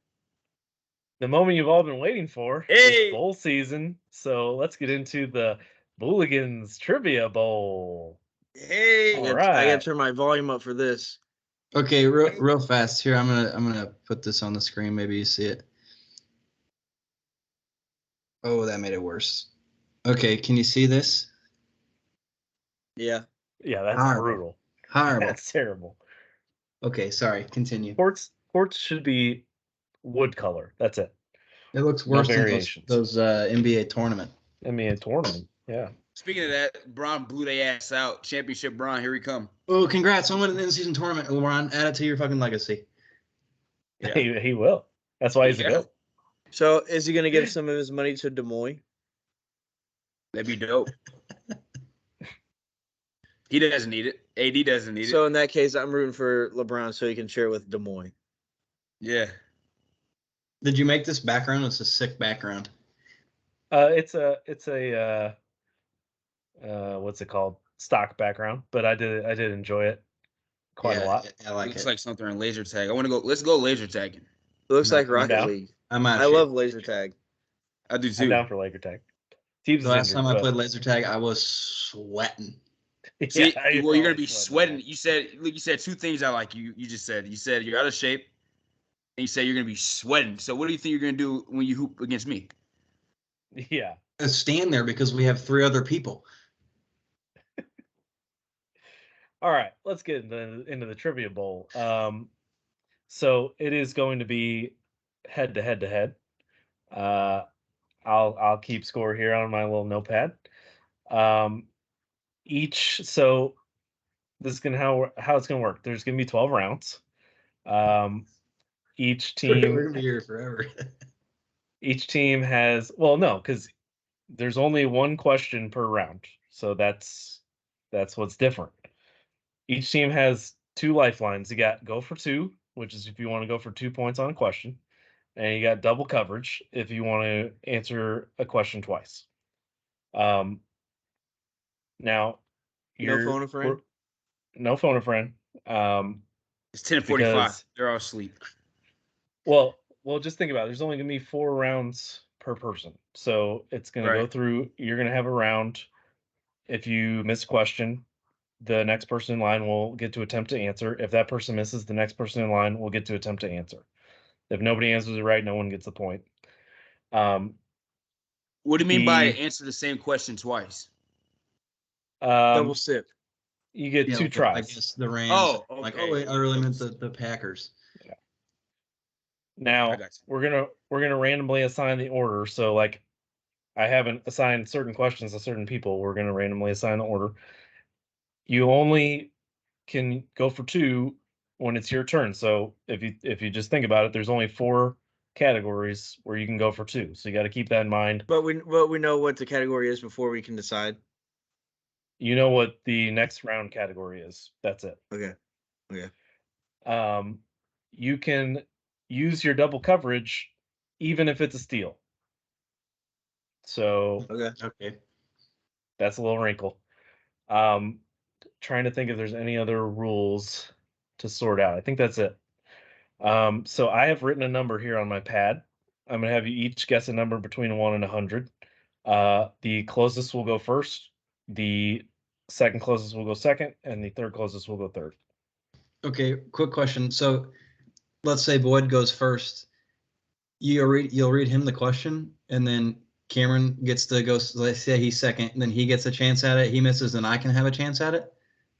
The moment you've all been waiting for. It's bowl season. So let's get into the Booligans Trivia Bowl. Hey, all right. I gotta turn my volume up for this. Okay, real fast here. I'm gonna put this on the screen. Maybe you see it. Oh, that made it worse. Okay, can you see this? Yeah. Yeah, that's brutal. Horrible. That's terrible. Okay, sorry. Continue. Courts should be wood color. That's it. It looks worse than those NBA tournament. NBA tournament. Yeah. Speaking of that, Bron blew their ass out. Championship Bron, here he come. Oh, congrats on winning the in-season tournament, LeBron. Add it to your fucking legacy. Yeah. He will. That's why he's a GOAT. So is he going to give some of his money to Des Moines? That'd be dope. He doesn't need it. AD doesn't need it. So in that case, I'm rooting for LeBron so he can share with Des Moines. Yeah. Did you make this background? It's a sick background. It's a what's it called? Stock background, but I did enjoy it quite a lot. I like looks it. Like something in laser tag. Let's go laser tagging. It looks like Rocket League. I love laser tag. I do too. I'm down for laser tag. The last time I played laser tag, I was sweating. See, you're gonna be sweating. You said two things I like. You just said you're out of shape, and you said you're gonna be sweating. So what do you think you're gonna do when you hoop against me? Yeah, stand there because we have 3 other people. All right, let's get into the Trivia Bowl. So it is going to be head to head. I'll keep score here on my little notepad. So this is gonna how it's gonna work. There's gonna be 12 rounds. Each team We're gonna be here forever. Each team has no, because there's only one question per round, so that's what's different. Each team has 2 lifelines. You got go for 2, which is if you want to go for 2 points on a question, and you got double coverage if you want to answer a question twice. Now No phone a friend. No phone a friend. It's 10:45. They're all asleep. Well, just think about it. There's only gonna be 4 rounds per person, so it's gonna go through. You're gonna have a round. If you miss a question, the next person in line will get to attempt to answer. If that person misses, the next person in line will get to attempt to answer. If nobody answers it right, no one gets the point. What do you mean by answer the same question twice? Double sip. You get 2 tries. I guess the Rams. Oh, okay. Like, wait, I really meant the Packers. Yeah. Now we're gonna randomly assign the order. So like, I haven't assigned certain questions to certain people. We're gonna randomly assign the order. You only can go for 2 when it's your turn. So if you just think about it, there's only 4 categories where you can go for 2. So you got to keep that in mind. But we know what the category is before we can decide. You know what the next round category is. That's it. Okay. You can use your double coverage even if it's a steal. So okay. That's a little wrinkle. Trying to think if there's any other rules to sort out. I think that's it. So I have written a number here on my pad. I'm gonna have you each guess a number between 1 and 100. The closest will go first. The second closest will go second, and the third closest will go third. Okay, quick question. So let's say Boyd goes first. You'll read him the question, and then Cameron gets to go. Let's say he's second, and then he gets a chance at it. He misses, then I can have a chance at it.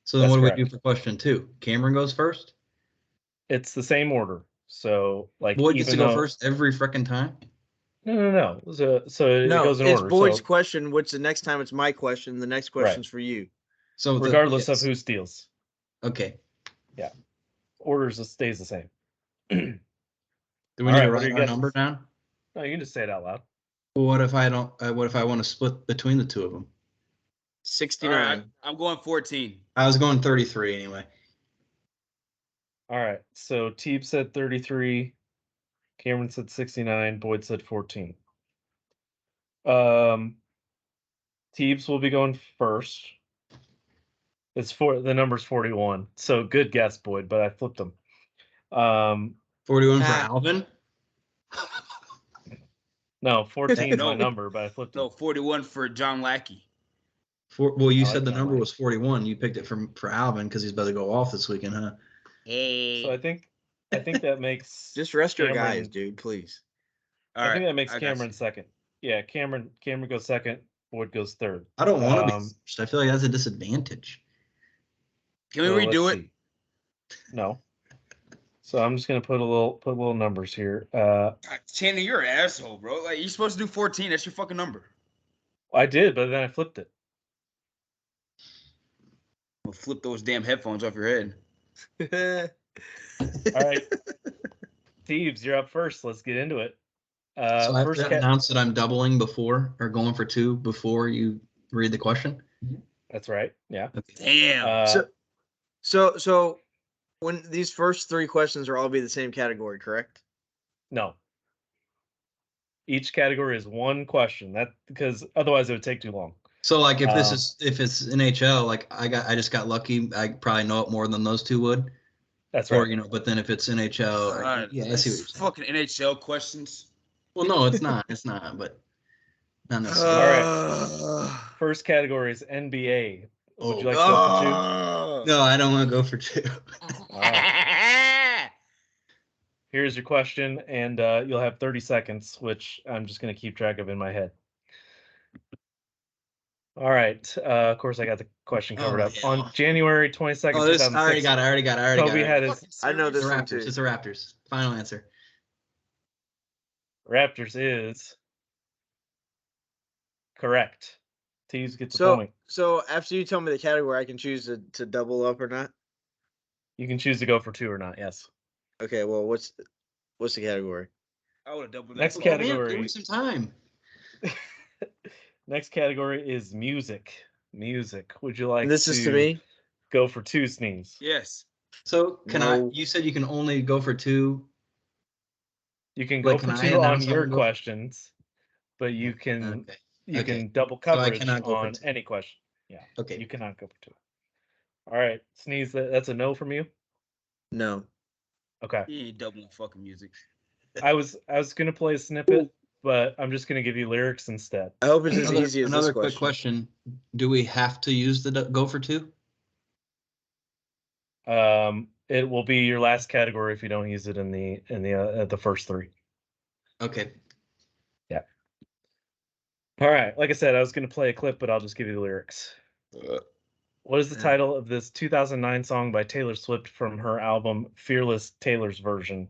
So then, what do we do for question 2? Cameron goes first. It's the same order. So like, Boyd gets to go first every freaking time. No. So it goes in order. It's Boyd's question. Which the next time it's my question. The next question's for you. So regardless of who steals. Okay. Yeah. Orders stays the same. Do we need to write our number down? No, you can just say it out loud. Well, what if I don't? What if I want to split between the 2 of them? 69. Right, I'm going 14. I was going 33 anyway. All right. So Teeb said 33. Cameron said 69. Boyd said 14. Teebs will be going first. The number's 41. So good guess, Boyd, but I flipped them. 41 for Alvin? No, 14 is my number, but I flipped it. No, 41 for John Lackey. Well, you said the number was 41. You picked it for Alvin because he's about to go off this weekend, huh? Hey. So I think that makes just rest your guys, dude, please. I think that makes Cameron second. Yeah, Cameron goes second. Boyd goes third. I don't want to be first. I feel like that's a disadvantage. Can we redo it? No. So I'm just gonna put little numbers here. Channing, you're an asshole, bro. Like, you're supposed to do 14. That's your fucking number. I did, but then I flipped it. Well, flip those damn headphones off your head. All right, Thieves, you're up first. Let's get into it. So I have to announce that I'm doubling before or going for 2 before you read the question. That's right. Yeah. Okay. Damn. So when these first 3 questions are all be the same category, correct? No. Each category is 1 question. Because otherwise it would take too long. So like if it's NHL, like I just got lucky. I probably know it more than those 2 would. That's right. Or but then if it's NHL, I see what you're saying. Fucking NHL questions. Well, no, it's not. It's not. But not necessarily. All right. First category is NBA. Would you like to go for 2? No, I don't want to go for 2. Here's your question, and you'll have 30 seconds, which I'm just going to keep track of in my head. All right. Of course, I got the question covered up. Yeah. On January 22nd, 2006. I already got it. Kobe had his. I know this it's the one Raptors. too. It's the Raptors. Final answer. Raptors is correct. Tees gets the point. So after you tell me the category, I can choose to double up or not? You can choose to go for 2 or not, yes. Okay, well, what's the category? I would have doubled Next that. category. Give me some time. Next category is music. Music. Would you like This is to me? Go for 2, Sneeze? Yes. So No. you said you can only go for 2. You can go for 2 on your questions, but you can can double coverage on any question. Yeah. Okay. You cannot go for 2. All right, Sneeze. That's a no from you. No. Okay. You ain't doubling fucking music. I was gonna play a snippet, but I'm just gonna give you lyrics instead. I hope it's as easy as another this quick question. Do we have to use the go for 2? It will be your last category if you don't use it in the first 3. Okay. Yeah. All right. Like I said, I was gonna play a clip, but I'll just give you the lyrics. What is the title of this 2009 song by Taylor Swift from her album Fearless Taylor's Version?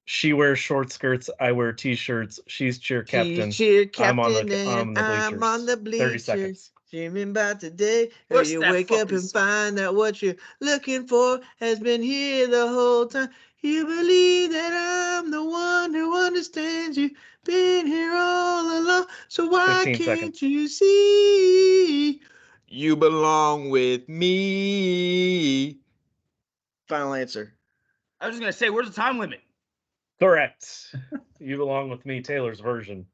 She wears short skirts. I wear t-shirts. She's cheer captain. I'm on the bleachers. 30 seconds. Dreaming about today. Where you wake up and find that what you're looking for has been here the whole time. You believe that I'm the one who understands you. Been here all along. So why can't you see? You belong with me. Final answer. I was just gonna say, where's the time limit? Correct. You belong with me, Taylor's version.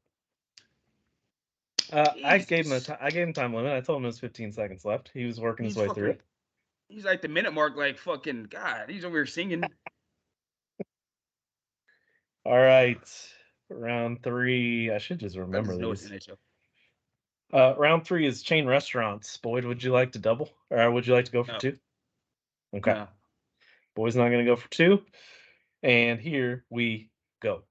I gave him time limit. I told him it was 15 seconds left. He was working his way through it. He's like the minute mark, like fucking God. He's over here singing. All right, round 3. I should just remember these. Round 3 is chain restaurants. Boyd, would you like to double, or would you like to go for 2? Okay. No. Boyd's not going to go for 2. And here we go.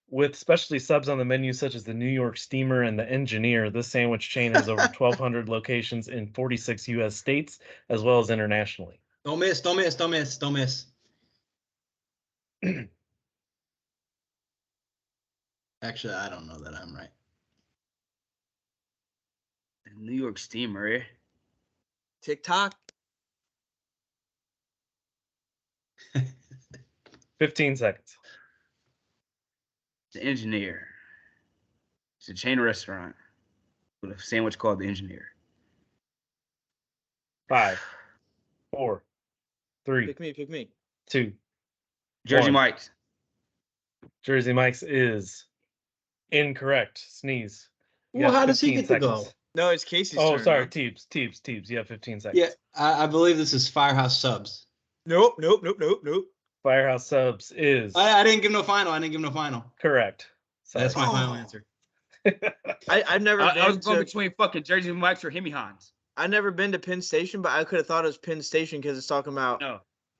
With specialty subs on the menu, such as the New York Steamer and the Engineer, this sandwich chain has over 1,200 locations in 46 U.S. states, as well as internationally. Don't miss. Actually, I don't know that I'm right. The New York Steamer, eh? TikTok. 15 seconds. The Engineer. It's a chain restaurant with a sandwich called the Engineer. 5, 4, 3. Pick me. 2. Jersey Mike's. Jersey Mike's is incorrect. Sneeze. Well, how does he get to go? No, it's Casey's turn. Oh, sorry. Huh? Teebs. You have 15 seconds. Yeah, I believe this is Firehouse Subs. Nope. Firehouse Subs is. I didn't give no final. Correct. So that's my final answer. I've never. I was going between fucking Jersey Mike's or Hemi Hans. I've never been to Penn Station, but I could have thought it was Penn Station because it's talking about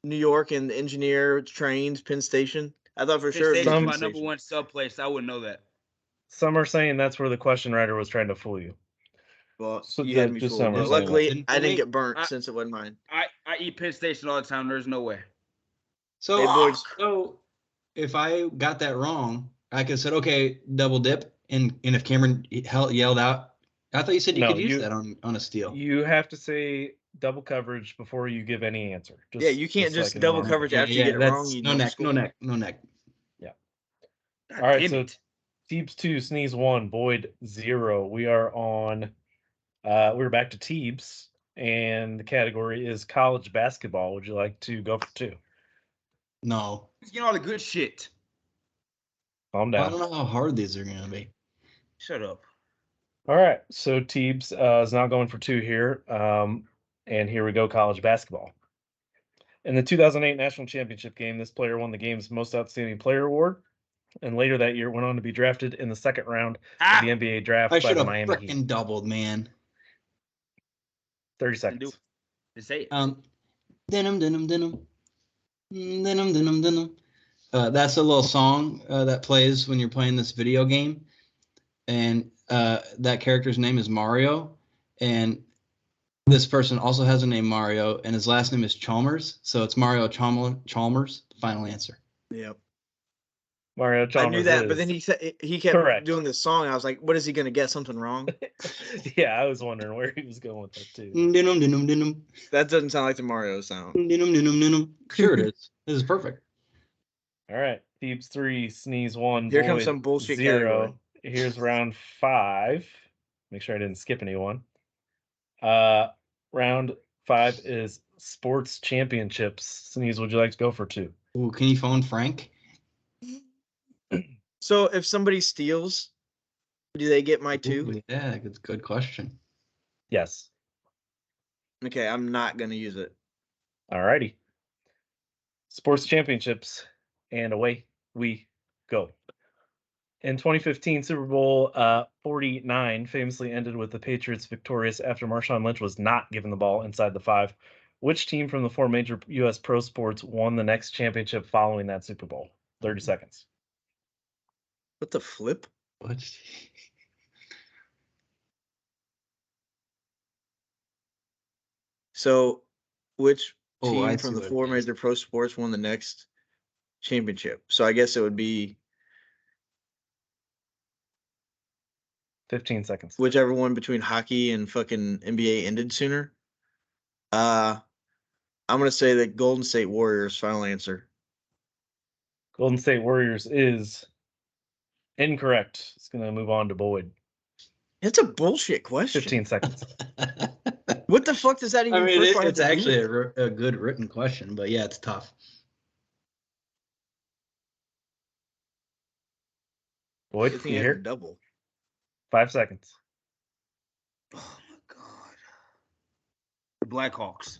New York and the Engineer trains. Penn Station. I thought for sure it was my number 1 sub place. I wouldn't know that. Some are saying that's where the question writer was trying to fool you. Well, so you had me fooled. Luckily, I didn't get burnt since it wasn't mine. I eat Penn Station all the time. There's no way. So if I got that wrong, I could have said, okay, double dip. And if Cameron yelled out, I thought you said you could use that on a steal. You have to say double coverage before you give any answer. You can't just double coverage after you get it wrong. No neck. Yeah. God, all right, so Teebs 2, Sneeze 1, Boyd 0. We are on. We're back to Teebs, and the category is college basketball. Would you like to go for 2? No. He's getting all the good shit. Calm down. I don't know how hard these are going to be. Shut up. All right, so Teebs is now going for 2 here, and here we go, college basketball. In the 2008 National Championship game, this player won the game's Most Outstanding Player award, and later that year went on to be drafted in the second round of the NBA draft by the Miami Heat. I should have frickin' doubled, man. 30 seconds. Just say it. Denim. That's a little song that plays when you're playing this video game, and that character's name is Mario, and this person also has a name Mario, and his last name is Chalmers, so it's Mario Chalmers. Final answer. Yep. Mario Chalmers. I knew that, but then he kept correct. doing this song. I was like, what is he going to get? Something wrong? Yeah, I was wondering where he was going with that too. That doesn't sound like the Mario sound. Sure it is. This is perfect. All right. Thebes 3, Sneeze 1, Here Boyd comes some bullshit 0. category. Here's round 5. Make sure I didn't skip anyone. Round 5 is sports championships. Sneeze, would you like to go for 2? Ooh, can you phone Frank? So if somebody steals, do they get my 2? Ooh, yeah, good question. Yes. Okay, I'm not going to use it. All righty. Sports championships, and away we go. In 2015, Super Bowl 49 famously ended with the Patriots victorious after Marshawn Lynch was not given the ball inside the 5. Which team from the 4 major U.S. pro sports won the next championship following that Super Bowl? 30 seconds. What the flip? What? So which team I from see the what it 4 is. major pro sports won the next championship? So I guess it would be 15 seconds. whichever one between hockey and fucking NBA ended sooner. I'm going to say the Golden State Warriors. Final answer. Golden State Warriors is incorrect. It's going to move on to Boyd. It's a bullshit question. 15 seconds. What the fuck does that even? I mean, it's actually a good written question, but yeah, it's tough. Boyd, I you think I here? had a double. 5 seconds. Oh my god. Blackhawks.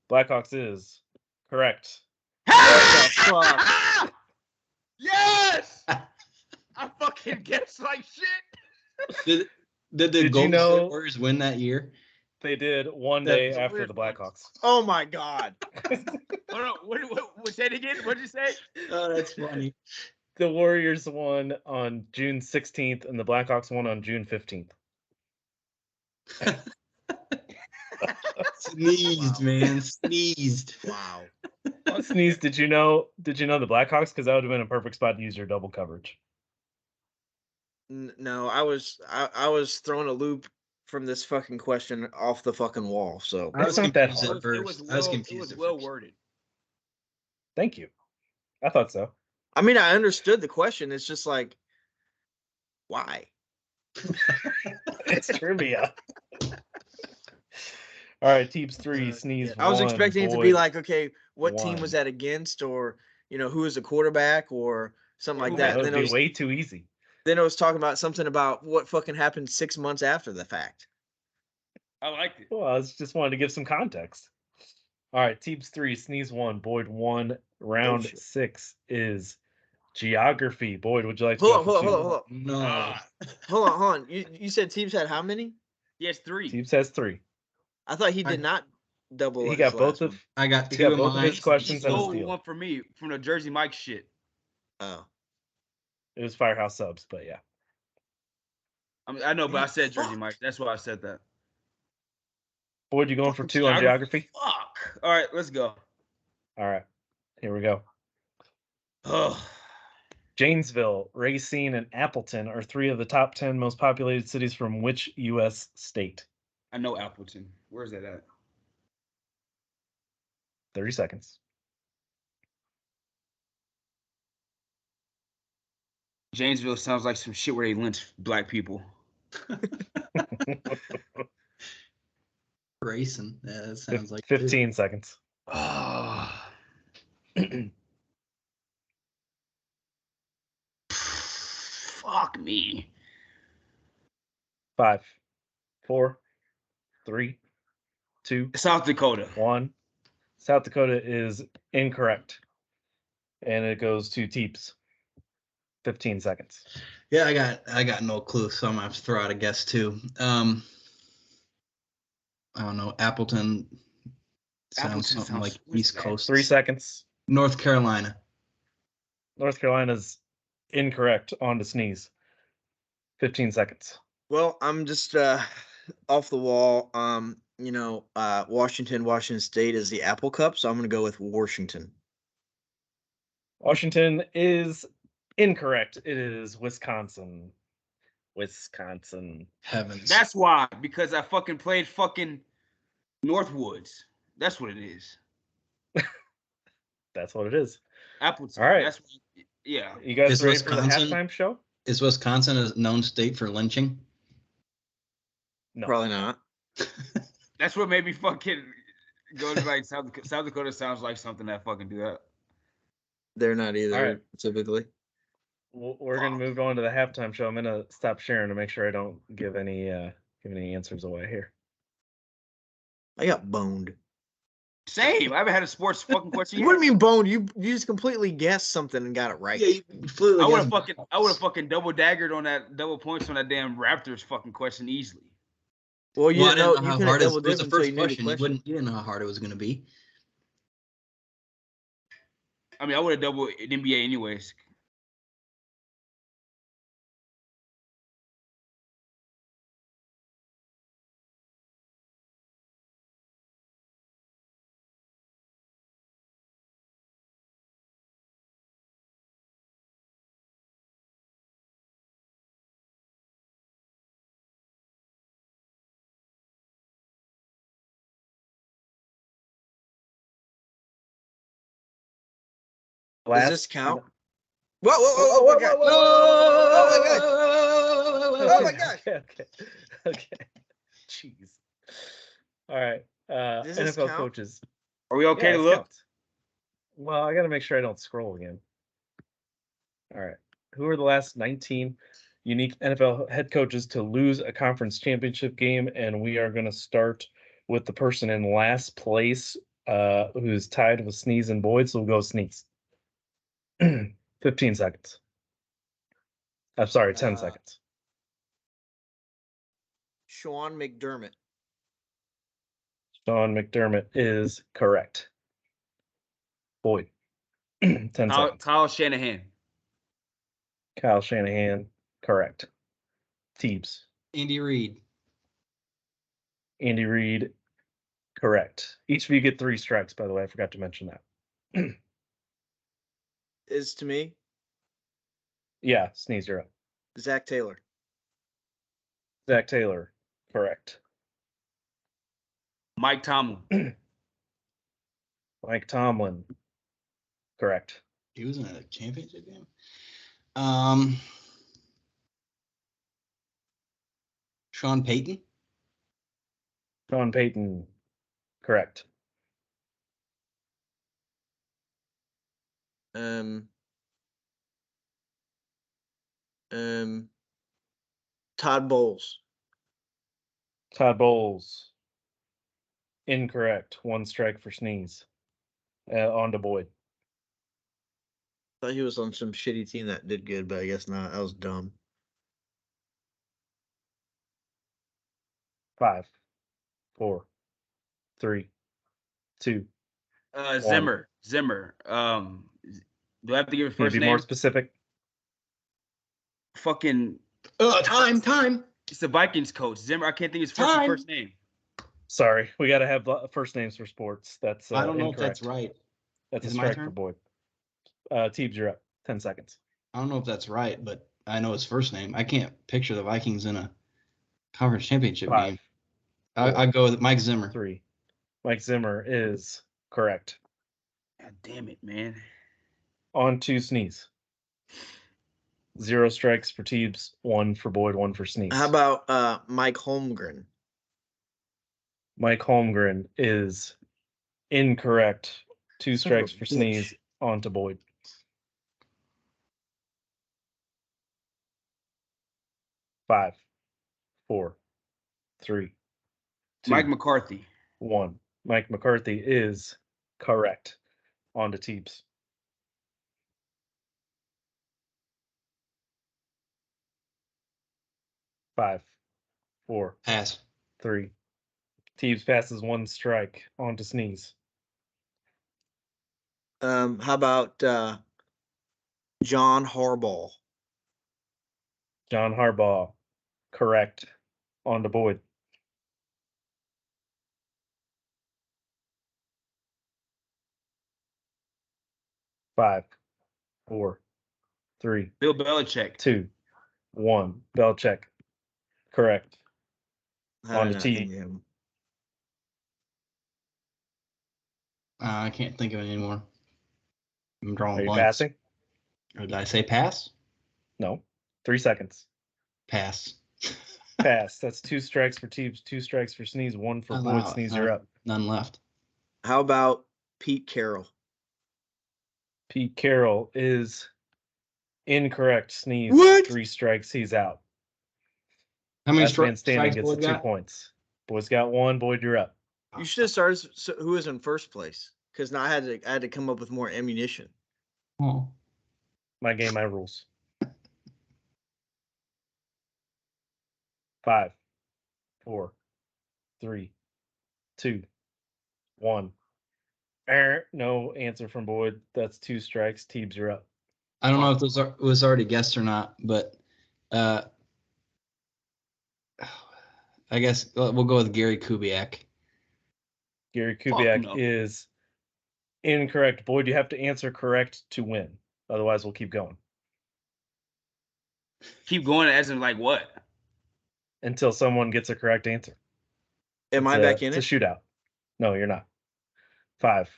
Blackhawks is correct. Fuck. Yes! I fucking guessed like shit. Did the Golden State Warriors win that year? They did one day after the Blackhawks. Oh my god. Hold on. What say it again? What'd you say? Oh, that's funny. The Warriors won on June 16th and the Blackhawks won on June 15th. Sneezed, man. Sneezed. Wow. Sneeze, did you know the Blackhawks? Because that would have been a perfect spot to use your double coverage. No, I was throwing a loop from this fucking question off the fucking wall. So I was confused at first. I was confused. It was well worded. Thank you. I thought so. I mean, I understood the question. It's just like, why? It's trivia. All right, Teeps 3, Sneeze 1. I was expecting it to be like, okay, what 1. team was that against, or who was the quarterback, or something like That that. would be way too easy. Then it was talking about something about what fucking happened 6 months after the fact. I liked it. Well, I just wanted to give some context. All right, Teeps 3, Sneeze 1, Boyd 1. Round 6 is geography. Boyd, would you like to Hold on. No. Hold on. You said Teeps had how many? Yes, 3. Teeps has 3. I thought he did not double. He got both of. I got 2 he got of both mine. of his questions He and a stole steal. one for me from the Jersey Mike shit. Oh. It was Firehouse Subs, but yeah. I know, but I said Jersey Mike. That's why I said that. Boyd, you going for 2 on geography? Fuck. All right, let's go. All right, here we go. Oh. Janesville, Racine, and Appleton are 3 of the top 10 most populated cities from which U.S. state? I know Appleton. Where's that at? 30 seconds. Janesville sounds like some shit where they lynch black people. Racing. Yeah, that sounds like 15 seconds. Oh. Fuck me. 5, 4, 3, 2, South Dakota. 1. South Dakota is incorrect. And it goes to Teeps. 15 seconds. Yeah, I got no clue, so I'm gonna have to throw out a guess too. I don't know. Appleton sounds something like East Coast. 3 seconds. North Carolina. North Carolina's incorrect. On to Sneeze. 15 seconds. Well, I'm just off the wall. Washington State is the Apple Cup, so I'm going to go with Washington. Washington is incorrect. It is Wisconsin. Wisconsin. Heavens. That's why, because I fucking played fucking Northwoods. That's what it is. That's what it is. Appleton. All right. That's yeah. You guys Is ready for the Wisconsin- halftime show? Is Wisconsin a known state for lynching? No. Probably not. That's what made me fucking go to like South Dakota sounds like something that fucking do that. They're not either, All right. typically. We're gonna move on to the halftime show. I'm gonna stop sharing to make sure I don't give any answers away here. I got boned. Same. I haven't had a sports fucking question yet. What do you mean boned? You just completely guessed something and got it right. Yeah, you completely. I would have fucking double daggered on that double points on that damn Raptors fucking question easily. Well, you Well, I didn't didn't know know you how couldn't hard double it was. dip The until first you knew the question. question. You didn't know how hard it was going to be. I mean, I would have doubled in NBA anyways. Does this count? Whoa, oh my god. Oh my gosh. Okay. Jeez. All right. Does this NFL count? coaches. Are we okay Yeah, to it look? counts. Well, I got to make sure I don't scroll again. All right. Who are the last 19 unique NFL head coaches to lose a conference championship game? And we are going to start with the person in last place, who's tied with Sneeze and Boyd. So we'll go Sneeze. 15 seconds. I'm sorry, 10 seconds. Sean McDermott. Sean McDermott is correct. Boyd. 10 seconds. Kyle Shanahan. Kyle Shanahan, correct. Teebs. Andy Reid. Andy Reid, correct. Each of you get 3 strikes, by the way. I forgot to mention that. Is to me. Yeah, Sneeze, you're up. Zach Taylor. Zach Taylor, correct. Mike Tomlin. Mike Tomlin, correct. He was in a championship game. Sean Payton. Sean Payton, correct. Todd Bowles. Todd Bowles, incorrect. 1 strike for Sneeze. On to Boyd. Thought he was on some shitty team that did good, but I guess not. That was dumb. 5, 4, 3, 2. Zimmer. Do I have to give a Can you first be name? more specific? Fucking. Time. It's the Vikings coach. Zimmer. I can't think of his first name. Sorry, we got to have first names for sports. That's I don't know incorrect. if that's right. That's Is a it my strike turn? for Boyd. Teebs, you're up. 10 seconds. I don't know if that's right, but I know his first name. I can't picture the Vikings in a conference championship 5, game. I go with Mike Zimmer. 3. Mike Zimmer is correct. God damn it, man. On to Sneeze. 0 strikes for Teebs, 1 for Boyd, 1 for Sneeze. How about Mike Holmgren? Mike Holmgren is incorrect. 2 strikes for Sneeze, on to Boyd. 5, 4, 3, 2, Mike McCarthy. 1. Mike McCarthy is correct. On to Teebs. Five, 4, Pass. 3. Teebs passes 1 strike. On to Sneeze. How about John Harbaugh? John Harbaugh, correct. On to Boyd. 5, 4, 3, Bill Belichick. 2, 1. Belichick. Correct. How On did to I not T. think of him? I can't think of it anymore. I'm drawing Are you blanks. passing? Or did I say pass? No. 3 seconds. Pass. Pass. That's 2 strikes for Teebs, 2 strikes for Sneeze, 1 for Boyd. Sneeze, you're up. None left. How about Pete Carroll? Pete Carroll is incorrect. Sneeze. What? 3 strikes. He's out. How many Last man standing strikes gets Boyd the 2 got? points. Boyd's got 1. Boyd, you're up. You should have started who was in first place, because now I had to come up with more ammunition. Oh. My game, my rules. 5, 4, 3, 2, 1. No answer from Boyd. That's 2 strikes. Teebs, you're up. I don't know if this was already guessed or not, but I guess we'll go with Gary Kubiak. Gary Kubiak no. is incorrect. Boyd, you have to answer correct to win. Otherwise, we'll keep going. Keep going as in like what? Until someone gets a correct answer. Am I back in it's it? It's a shootout. No, you're not. 5,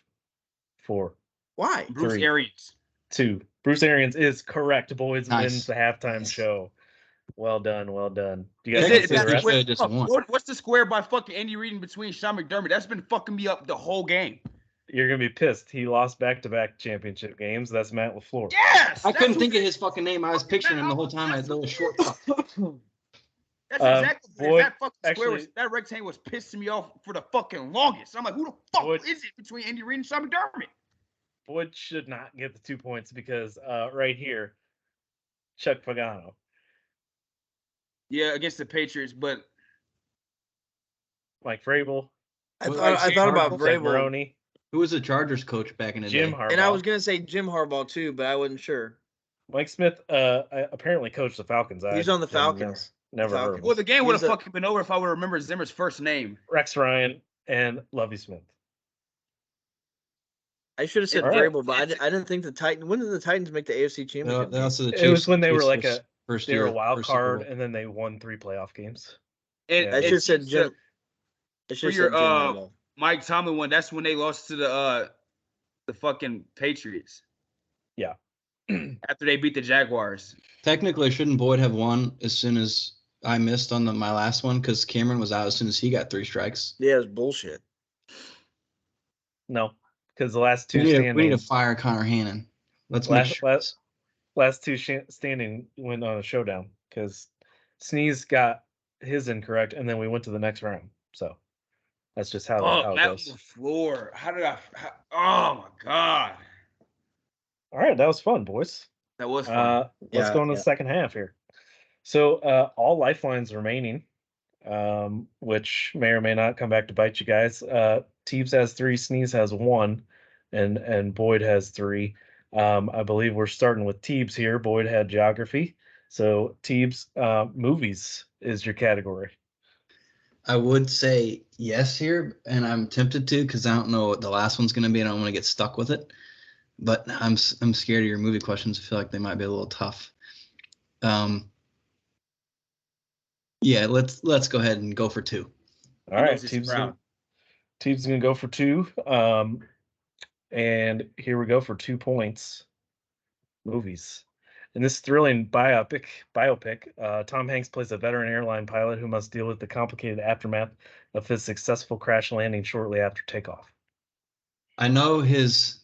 4. Why? Bruce 3, Arians. 2. Bruce Arians is correct. Boyd Nice. wins the halftime Nice. show. Well done. Well done. Do you guys Is want it, to see the that's rest? square- just won. What's the square by fucking Andy Reid in between Sean McDermott? That's been fucking me up the whole game. You're going to be pissed. He lost back-to-back championship games. That's Matt LaFleur. Yes! I couldn't think of his fucking name. I was picturing him the whole time. I had a little short. That's exactly Boyd, that fucking square actually- was, that rectangle was pissing me off for the fucking longest. I'm like, who the fuck Boyd- is it between Andy Reid and Sean McDermott? Boyd should not get the 2 points because right here, Chuck Pagano. Yeah, against the Patriots, but Mike Vrabel. I Well, thought about Doug Vrabel, Maroney, Who was the Chargers coach back in the Jim day? Harbaugh. and I was gonna say Jim Harbaugh too, but I wasn't sure. Mike Smith apparently coached the Falcons. He's on the Falcons. Never heard of Falcons. him. well, the game would have He's a- fucking been over if I would remember Zimmer's first name. Rex Ryan and Lovie Smith. I should have said All right. Vrabel, but I didn't think the Titans. When did the Titans make the AFC Championship? They also the It was Chiefs- when they were Chiefs like first- first they were year, a wild first Super card, Bowl. and then they won 3 playoff games. And Yeah. I should have said it's- Jim. I should for have your said Jim Harbaugh. Mike Tomlin one. That's when they lost to the fucking Patriots. Yeah. After they beat the Jaguars. Technically, shouldn't Boyd have won as soon as I missed on my last one because Cameron was out as soon as he got 3 strikes? Yeah, it's bullshit. No, because the last 2 We standing, need to fire Connor Hannon. Let's make sure. last 2 standing went on a showdown because Sneeze got his incorrect, and then we went to the next round. So that's just how it Matt goes. LaFleur. Oh my god. All right, that was fun, boys. That was fun. Let's go into the second half here. So all lifelines remaining, which may or may not come back to bite you guys. Teebs has 3, Sneeze has 1, and Boyd has 3. I believe we're starting with Teebs here. Boyd had geography. So Teebs, movies is your category. I would say yes here, and I'm tempted to because I don't know what the last one's going to be, and I don't want to get stuck with it. But I'm scared of your movie questions. I feel like they might be a little tough. Yeah, let's go ahead and go for 2. All right, Teebs gonna go for 2. And here we go for 2 points. Movies. In this thrilling biopic, Tom Hanks plays a veteran airline pilot who must deal with the complicated aftermath of his successful crash landing shortly after takeoff. I know his.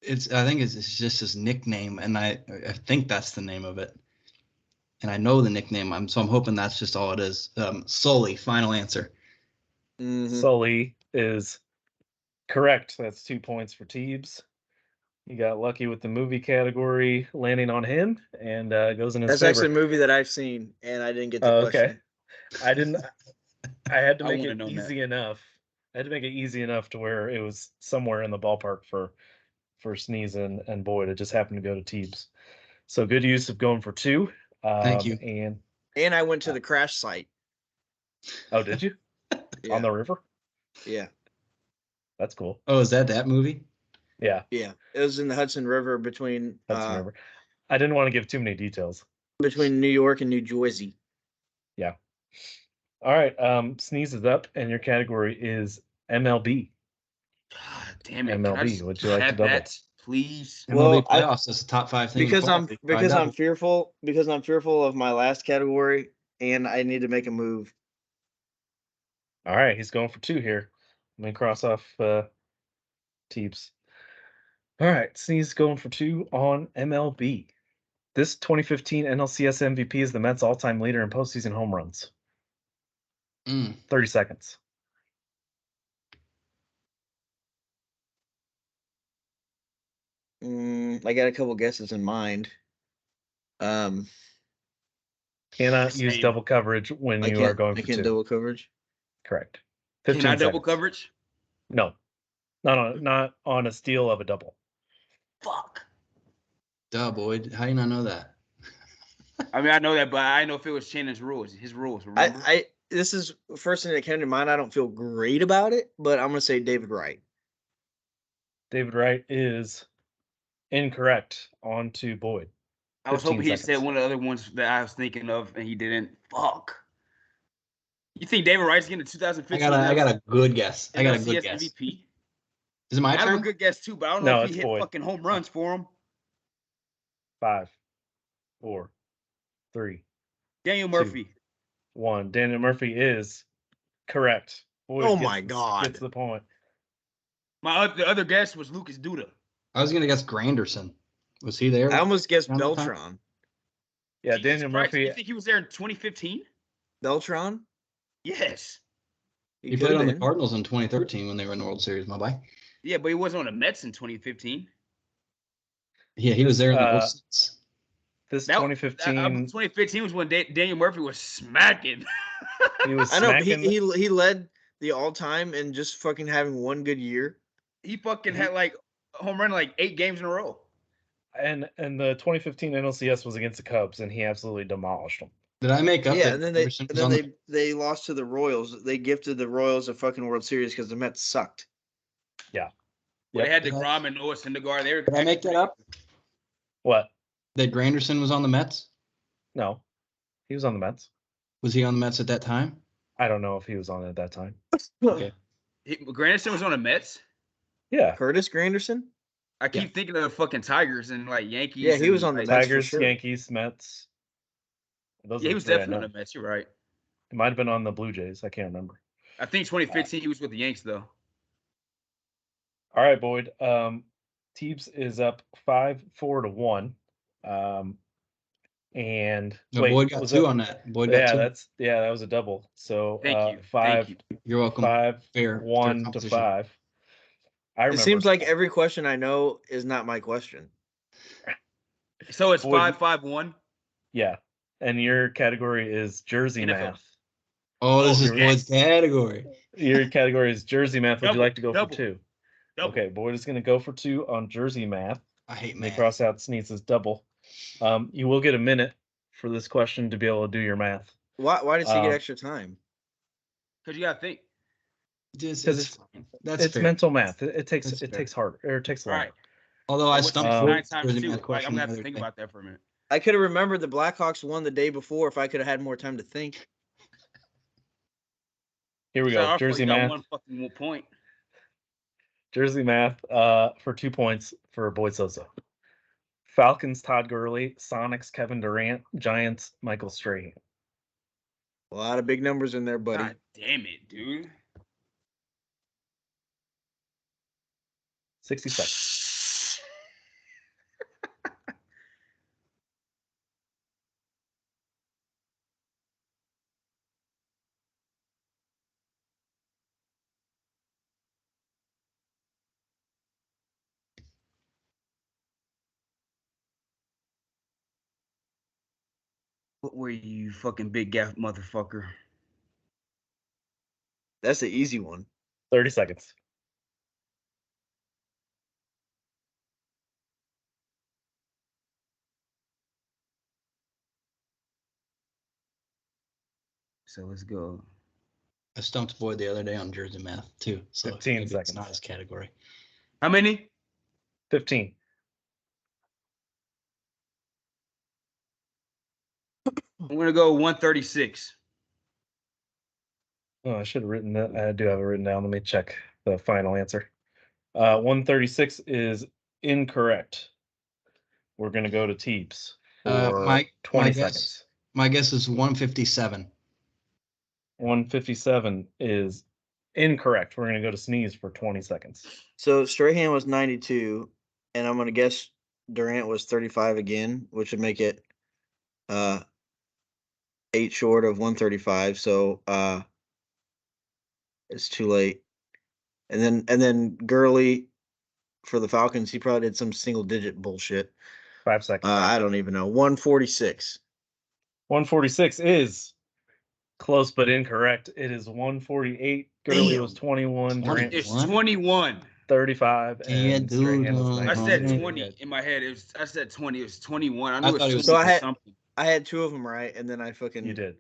I think it's just his nickname, and I think that's the name of it. And I know the nickname. So I'm hoping that's just all it is. Sully, final answer. Mhm. Sully is correct. That's 2 points for Teebs. He got lucky with the movie category landing on him, and goes in his That's favor. actually a movie that I've seen, and I didn't get the question. I didn't. I had to I make wouldn't it have known easy enough. I had to make it easy enough to where it was somewhere in the ballpark for Sneeze and Boyd. It just happened to go to Teebs. So good use of going for 2. Thank you. And I went to the crash site. Oh, did you? Yeah. On the river? Yeah. That's cool. Oh, is that movie? Yeah. Yeah, it was in the Hudson River between Hudson River. I didn't want to give too many details. Between New York and New Jersey. Yeah. All right. Sneeze is up, and your category is MLB. God damn it! MLB. Would you like to have double? that, please? MLB playoffs is the top 5 thing. Because I'm fearful of my last category, and I need to make a move. All right, he's going for 2 here. Let me cross off Teeps. All right, Sneeze going for 2 on MLB. This 2015 NLCS MVP is the Mets' all-time leader in postseason home runs. 30 seconds. I got a couple guesses in mind. Cannot use double coverage when you are going for 2. I can't double coverage? Correct. 15 Can I double coverage? No. Not on a steal of a double. Fuck. Duh, Boyd. How do you not know that? I mean, I know that, but I know if it was Shannon's rules, his rules. Remember? This is the first thing that came to mind. I don't feel great about it, but I'm going to say David Wright. David Wright is incorrect. On to Boyd. I was hoping he said one of the other ones that I was thinking of, and he didn't. Fuck. You think David Wright's getting the 2015? I got a good guess. I got a good guess. MVP? Is it my turn? I have a good guess too, but I don't know if he hit fucking home runs for him. 5, 4, 3. Daniel Murphy. 2, 1. Daniel Murphy is correct. Boyd my God. Gets the point. The other guess was Lucas Duda. I was going to guess Granderson. Was he there? I almost guessed Beltran. Yeah, Daniel Murphy. You think he was there in 2015? Beltran? Yes. He played on the Cardinals in 2013 when they were in the World Series, my boy. Yeah, but he wasn't on the Mets in 2015. Yeah, he was there in the World Series. This 2015. 2015 was when Daniel Murphy was smacking. He was I know, but he led the all-time in just fucking having one good year. He fucking had like home run like 8 games in a row. And the 2015 NLCS was against the Cubs, and he absolutely demolished them. Did I make up? Yeah, and then they lost to the Royals. They gifted the Royals a fucking World Series because the Mets sucked. Yeah. Well, they had DeGrom and Noah Syndergaard. Did I make that up? What? That Granderson was on the Mets? No, he was on the Mets. Was he on the Mets at that time? I don't know if he was on it at that time. Okay. Granderson was on the Mets? Yeah. Curtis Granderson? I keep thinking of the fucking Tigers and like Yankees. Yeah, he was on the Mets. Tigers, Yankees, Mets. He was definitely on the Mets. You're right. He might have been on the Blue Jays. I can't remember. I think 2015 he was with the Yanks though. All right, Boyd. Teebs is up 5-4-1. And Boyd got 2 on that. Boyd got 2. That was a double. So thank you. 5. You're welcome. 5-1-5. It seems like every question I know is not my question. So it's 5-5-1. Yeah, and your category is Jersey math. Oh, this is Boyd's category. Your category is Jersey math. Would you like to go for 2? Double. Okay, Boyd is going to go for 2 on Jersey math. I hate math. Cross out Sneezes double. You will get a minute for this question to be able to do your math. Why does he get extra time? Because you got to think. Because it's mental math. It takes harder, or it takes longer. Right. Although I stumped 9 times 2. I'm going to have to think about that for a minute. I could have remembered the Blackhawks won the day before if I could have had more time to think. Here we go. Jersey math. 1 fucking point. Jersey math for 2 points for Boyd Sosa. Falcons, Todd Gurley. Sonics, Kevin Durant. Giants, Michael Strahan. A lot of big numbers in there, buddy. God damn it, dude. 60 seconds. What were you, fucking big gap motherfucker? That's the easy one. 30 seconds. So let's go. I stumped Boyd the other day on Jersey math too. So 15 seconds. It's not his category. How many? 15. I'm gonna go 136. Oh, I should have written that. I do have it written down. Let me check the final answer. 136 is incorrect. We're going to go to Teeps for My 20 guess, seconds. my guess is 157. 157 is incorrect. We're going to go to Sneeze for 20 seconds. So Strahan was 92, and I'm going to guess Durant was 35 again, which would make it 8 short of 135. So it's too late. And then Gurley for the Falcons, he probably did some single digit bullshit. 5 seconds. I don't even know. 146. 146 is close but incorrect. It is 148. Gurley Damn. was 21. Durant It's was 21. 35. Yeah, And dude, Strahan was 90. I said Mhm. 20 in my head. I said 20. It was 21. I knew I it was thought it 20 was- So I had- something. I had 2 of them right, and then I fucking. You did.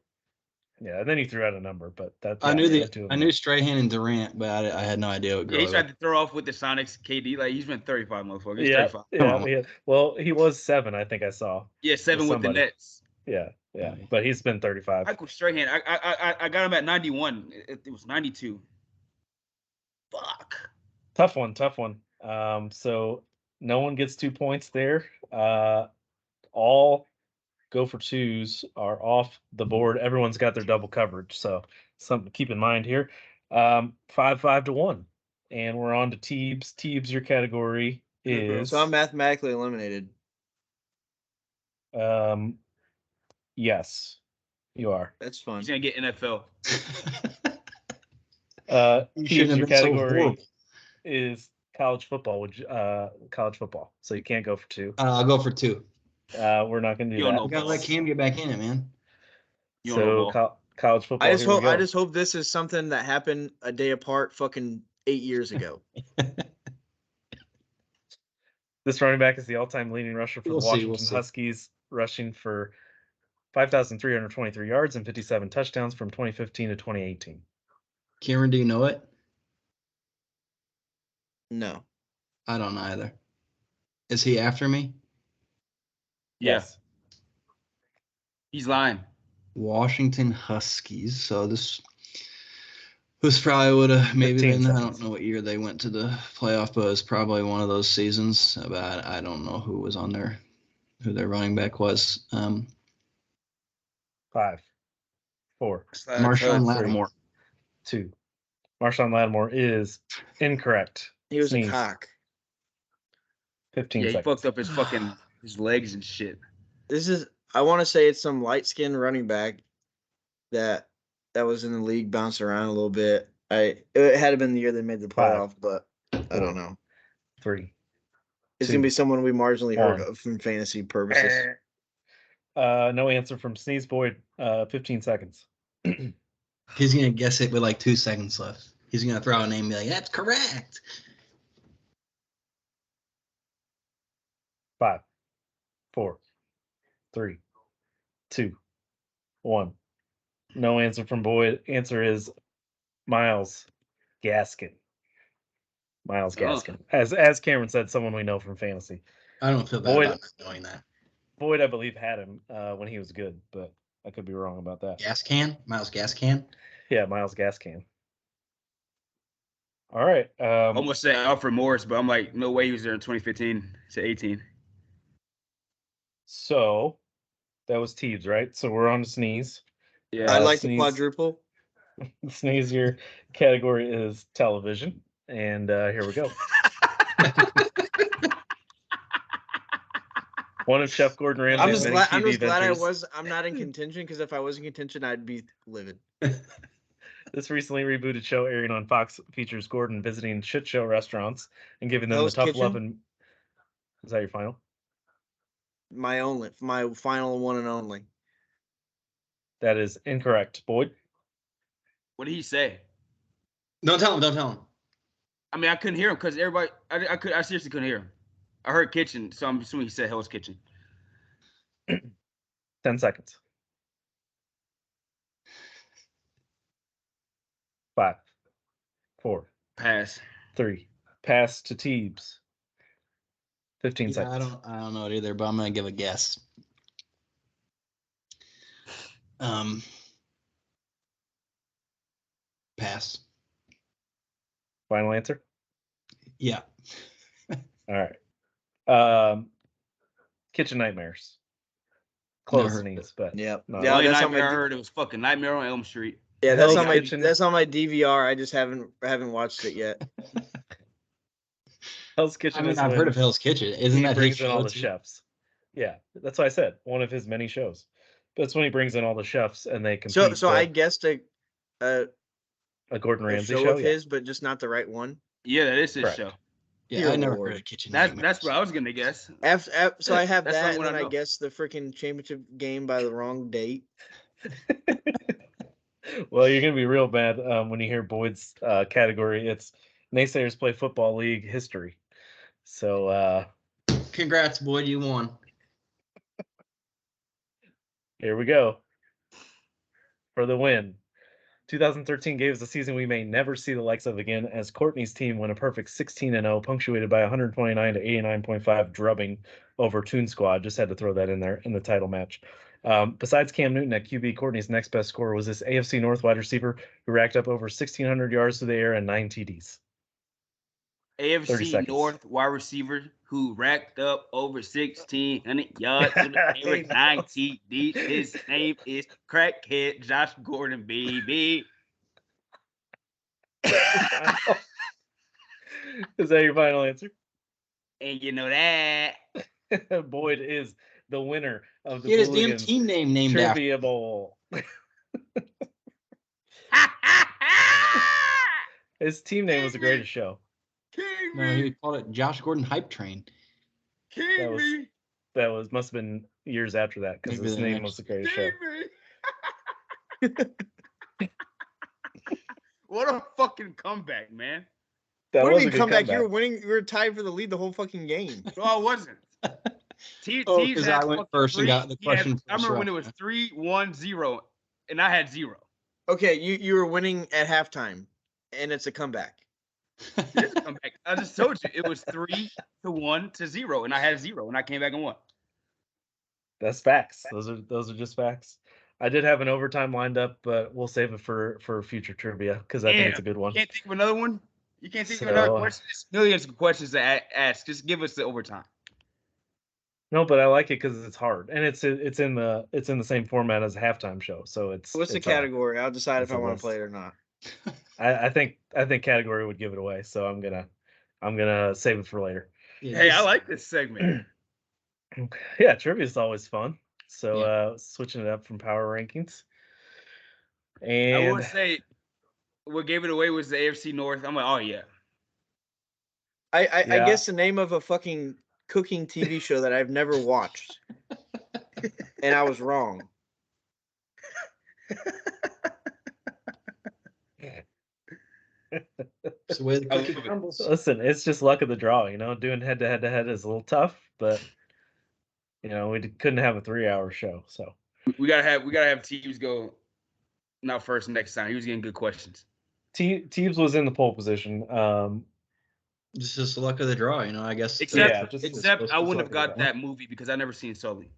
Yeah, and then you threw out a number, but that I yeah, knew you had two of I them. knew Strahan and Durant, but I had no idea what Yeah, he Gurley tried was. to throw off with the Sonics. KD, like he's been 35, motherfucker. He's Yeah, 35. yeah. Well, he was 7, I think I saw. Yeah, 7 with the somebody. Nets. Yeah, but he's been 35. Michael Strahan. I got him at 91. It was 92. Fuck. Tough one. So no one gets 2 points there. All go for twos are off the board. Everyone's got their double coverage, so something to keep in mind here. 5 to 1, and we're on to Teebs. Teebs, your category is So I'm mathematically eliminated. Yes, you are. That's fun. He's gonna get NFL. You Teebs, shouldn't have your been so category horrible. is college football. College football. So you can't go for 2. I'll go for 2. We're not going to do You don't that. know We gotta let Cam get back in it, man. You don't know So college football. I just here we hope. go. I just hope this is something that happened a day apart, fucking 8 years ago. This running back is the all-time leading rusher for We'll the see, Washington we'll see. Huskies, rushing for 5,323 yards and 57 touchdowns from 2015 to 2018. Cameron, do you know it? No. I don't either. Is he after me? Yeah. Yes. He's lying. Washington Huskies. So this probably would have maybe 15 been. I seconds. don't know what year they went to the playoff, but it was probably one of those seasons. But I don't know who was on there, who their running back was. 5, 4, Marshawn Lattimore. 2. Marshawn Lattimore is incorrect. He was Sneeze. a cock. 15 Yeah, he seconds. fucked up his fucking his legs and shit. This is. I want to say it's some light skinned running back that was in the league, bounced around a little bit. It had been the year they made the 5, playoff, but I don't know. 3. It's 2, gonna be someone we marginally heard 1. of from fantasy purposes. No answer from Sneeze Boyd. 15 seconds. He's gonna guess it with like 2 seconds left. He's gonna throw a name and be like, "That's correct." 5, 4, 3, 2, 1. No answer from Boyd. Answer is Miles Gaskin. Miles Gaskin. As Cameron said, someone we know from fantasy. I don't feel bad Boyd- about not knowing that. Boyd, I believe, had him when he was good, but I could be wrong about that. Gas can, Miles Gas can. Yeah, Miles Gaskin. All right. Almost said Alfred Morris, but I'm like, no way he was there in 2015 to 18. So that was Teebs, right? So we're on to Sneeze. Yeah. I like the Sneeze. quadruple. Sneeze, your category is television. And here we go. One of Chef Gordon Ramsay's I'm just many glad. TV I'm just glad ventures. I'm not in contention, because if I was in contention, I'd be livid. This recently rebooted show airing on Fox features Gordon visiting shit show restaurants and giving them Hell's the tough Kitchen? love and. Is that your final? My final one and only. That is incorrect. Boyd? What did he say? Don't tell him. Don't tell him. I mean, I couldn't hear him because everybody. I seriously couldn't hear him. I heard kitchen, so I'm assuming he said Hell's Kitchen. 10 seconds. 5, 4, Pass. 3. Pass to Teebs. 15 Yeah, seconds. I don't know it either, but I'm gonna give a guess. Pass. Final answer? Yeah. All right. Kitchen Nightmares. Close Never. knees, but yeah. no, Yeah, Only that's on nightmare I my heard it was fucking Nightmare on Elm Street. yeah, that's Hell's on my Kitchen. that's on my DVR. I just haven't watched it yet. Hell's Kitchen I mean, is I've when heard of Hell's Kitchen. Isn't he that his brings in all show the too? chefs. Yeah, that's why I said one of his many shows. That's when he brings in all the chefs and they compete. So I guessed a Gordon Ramsay show show, of yeah. his, but just not the right one. Yeah, that is his Correct. show. Yeah, Dear I never Lord. heard of Kitchen That's Nightmares. what I was gonna guess. So I have That's the that, only and one I then I know. guessed the freaking championship game by the wrong date. Well, you're gonna be real bad when you hear Boyd's category. It's naysayers play football league history. So Congrats, Boyd, you won. here we go for the win. 2013 gave us a season we may never see the likes of again, as Courtney's team went a perfect 16-0, punctuated by 129 to 89.5 drubbing over Toon Squad. Just had to throw that in there in the title match. Besides Cam Newton at QB, Courtney's next best scorer was this AFC North wide receiver who racked up over 1,600 yards through the air and 9 TDs. 30 AFC seconds. North wide receiver who racked up over 1,600 yards to the air with 9 TDs. His name is Crackhead Josh Gordon, baby. Is that your final answer? And you know that. Boyd is the winner of the Get his damn Booligans team name named after. Trivia Bowl. His team name was the greatest show. King No, me. he called it Josh Gordon Hype Train. King me. That was must have been years after that because Maybe his the name next- was the greatest show. King me. What a fucking comeback, man. That What was did a you good come back? You comeback. were winning. You were tied for the lead the whole fucking game. No, I wasn't. Oh, because I went first and got the question. I remember when it was 3-1-0, and I had 0. Okay, you were winning at halftime, and it's a comeback. It is a comeback. I just told you it was 3-1-0, and I had 0, and I came back and won. That's facts. Those are just facts. I did have an overtime lined up, but we'll save it for future trivia because I think it's a good one. You can't think of another one? You can't think of another question? There's millions of questions to ask. Just give us the overtime. No, but I like it because it's hard, and it's in the same format as a halftime show. So it's What's the it's category? I'll decide if it's I a want list. to play it or not. I think category would give it away, so I'm gonna save it for later. Yeah, Hey, I like this segment. Yeah, trivia is always fun. So Yeah. Switching it up from power rankings. I will And say, what gave it away was the AFC North. I'm like, oh yeah. I Yeah. guess the name of a fucking cooking TV show that I've never watched, and I was wrong. It's the way the I cookie love it. crumbles. listen, it's just luck of the draw, doing head to head is a little tough, but we couldn't have a 3-hour show. So We gotta have teams go not first next time. He was getting good questions. Teebs was in the pole position. It's just the luck of the draw, I guess. Except just I wouldn't have luck got of the that movie because I never seen Sully.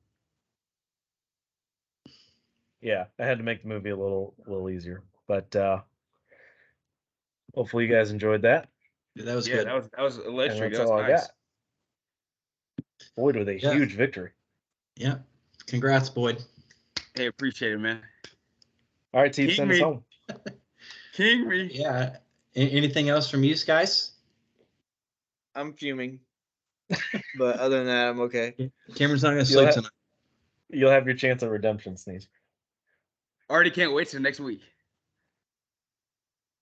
Yeah, I had to make the movie a little easier, but hopefully you guys enjoyed that. Yeah, that was Yeah, good. that was electric. And that's That was all nice. I got. Boyd with a huge victory. Yeah. Congrats, Boyd. Hey, appreciate it, man. All right, Teebs, King send us me. home. King me. Yeah. Anything else from you guys? I'm fuming, but other than that, I'm okay. Cameron's not going to sleep tonight. You'll have your chance at redemption, Sneeze. Already can't wait till next week.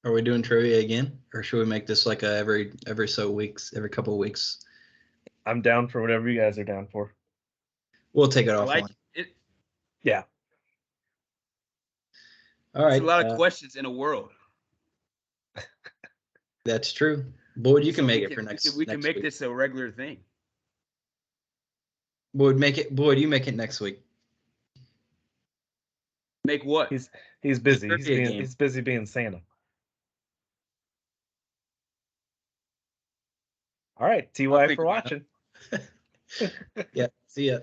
Are we doing trivia again, or should we make this like every couple of weeks? I'm down for whatever you guys are down for. We'll take it I offline. like it. Yeah. All right. There's a lot of questions in the world. That's true. Boyd, you can make it for next. We can next make week. this a regular thing. Boyd, you make it next week. Make what? He's busy. Trivia game. He's busy being Santa. All right, TY for watching. Yeah. See ya.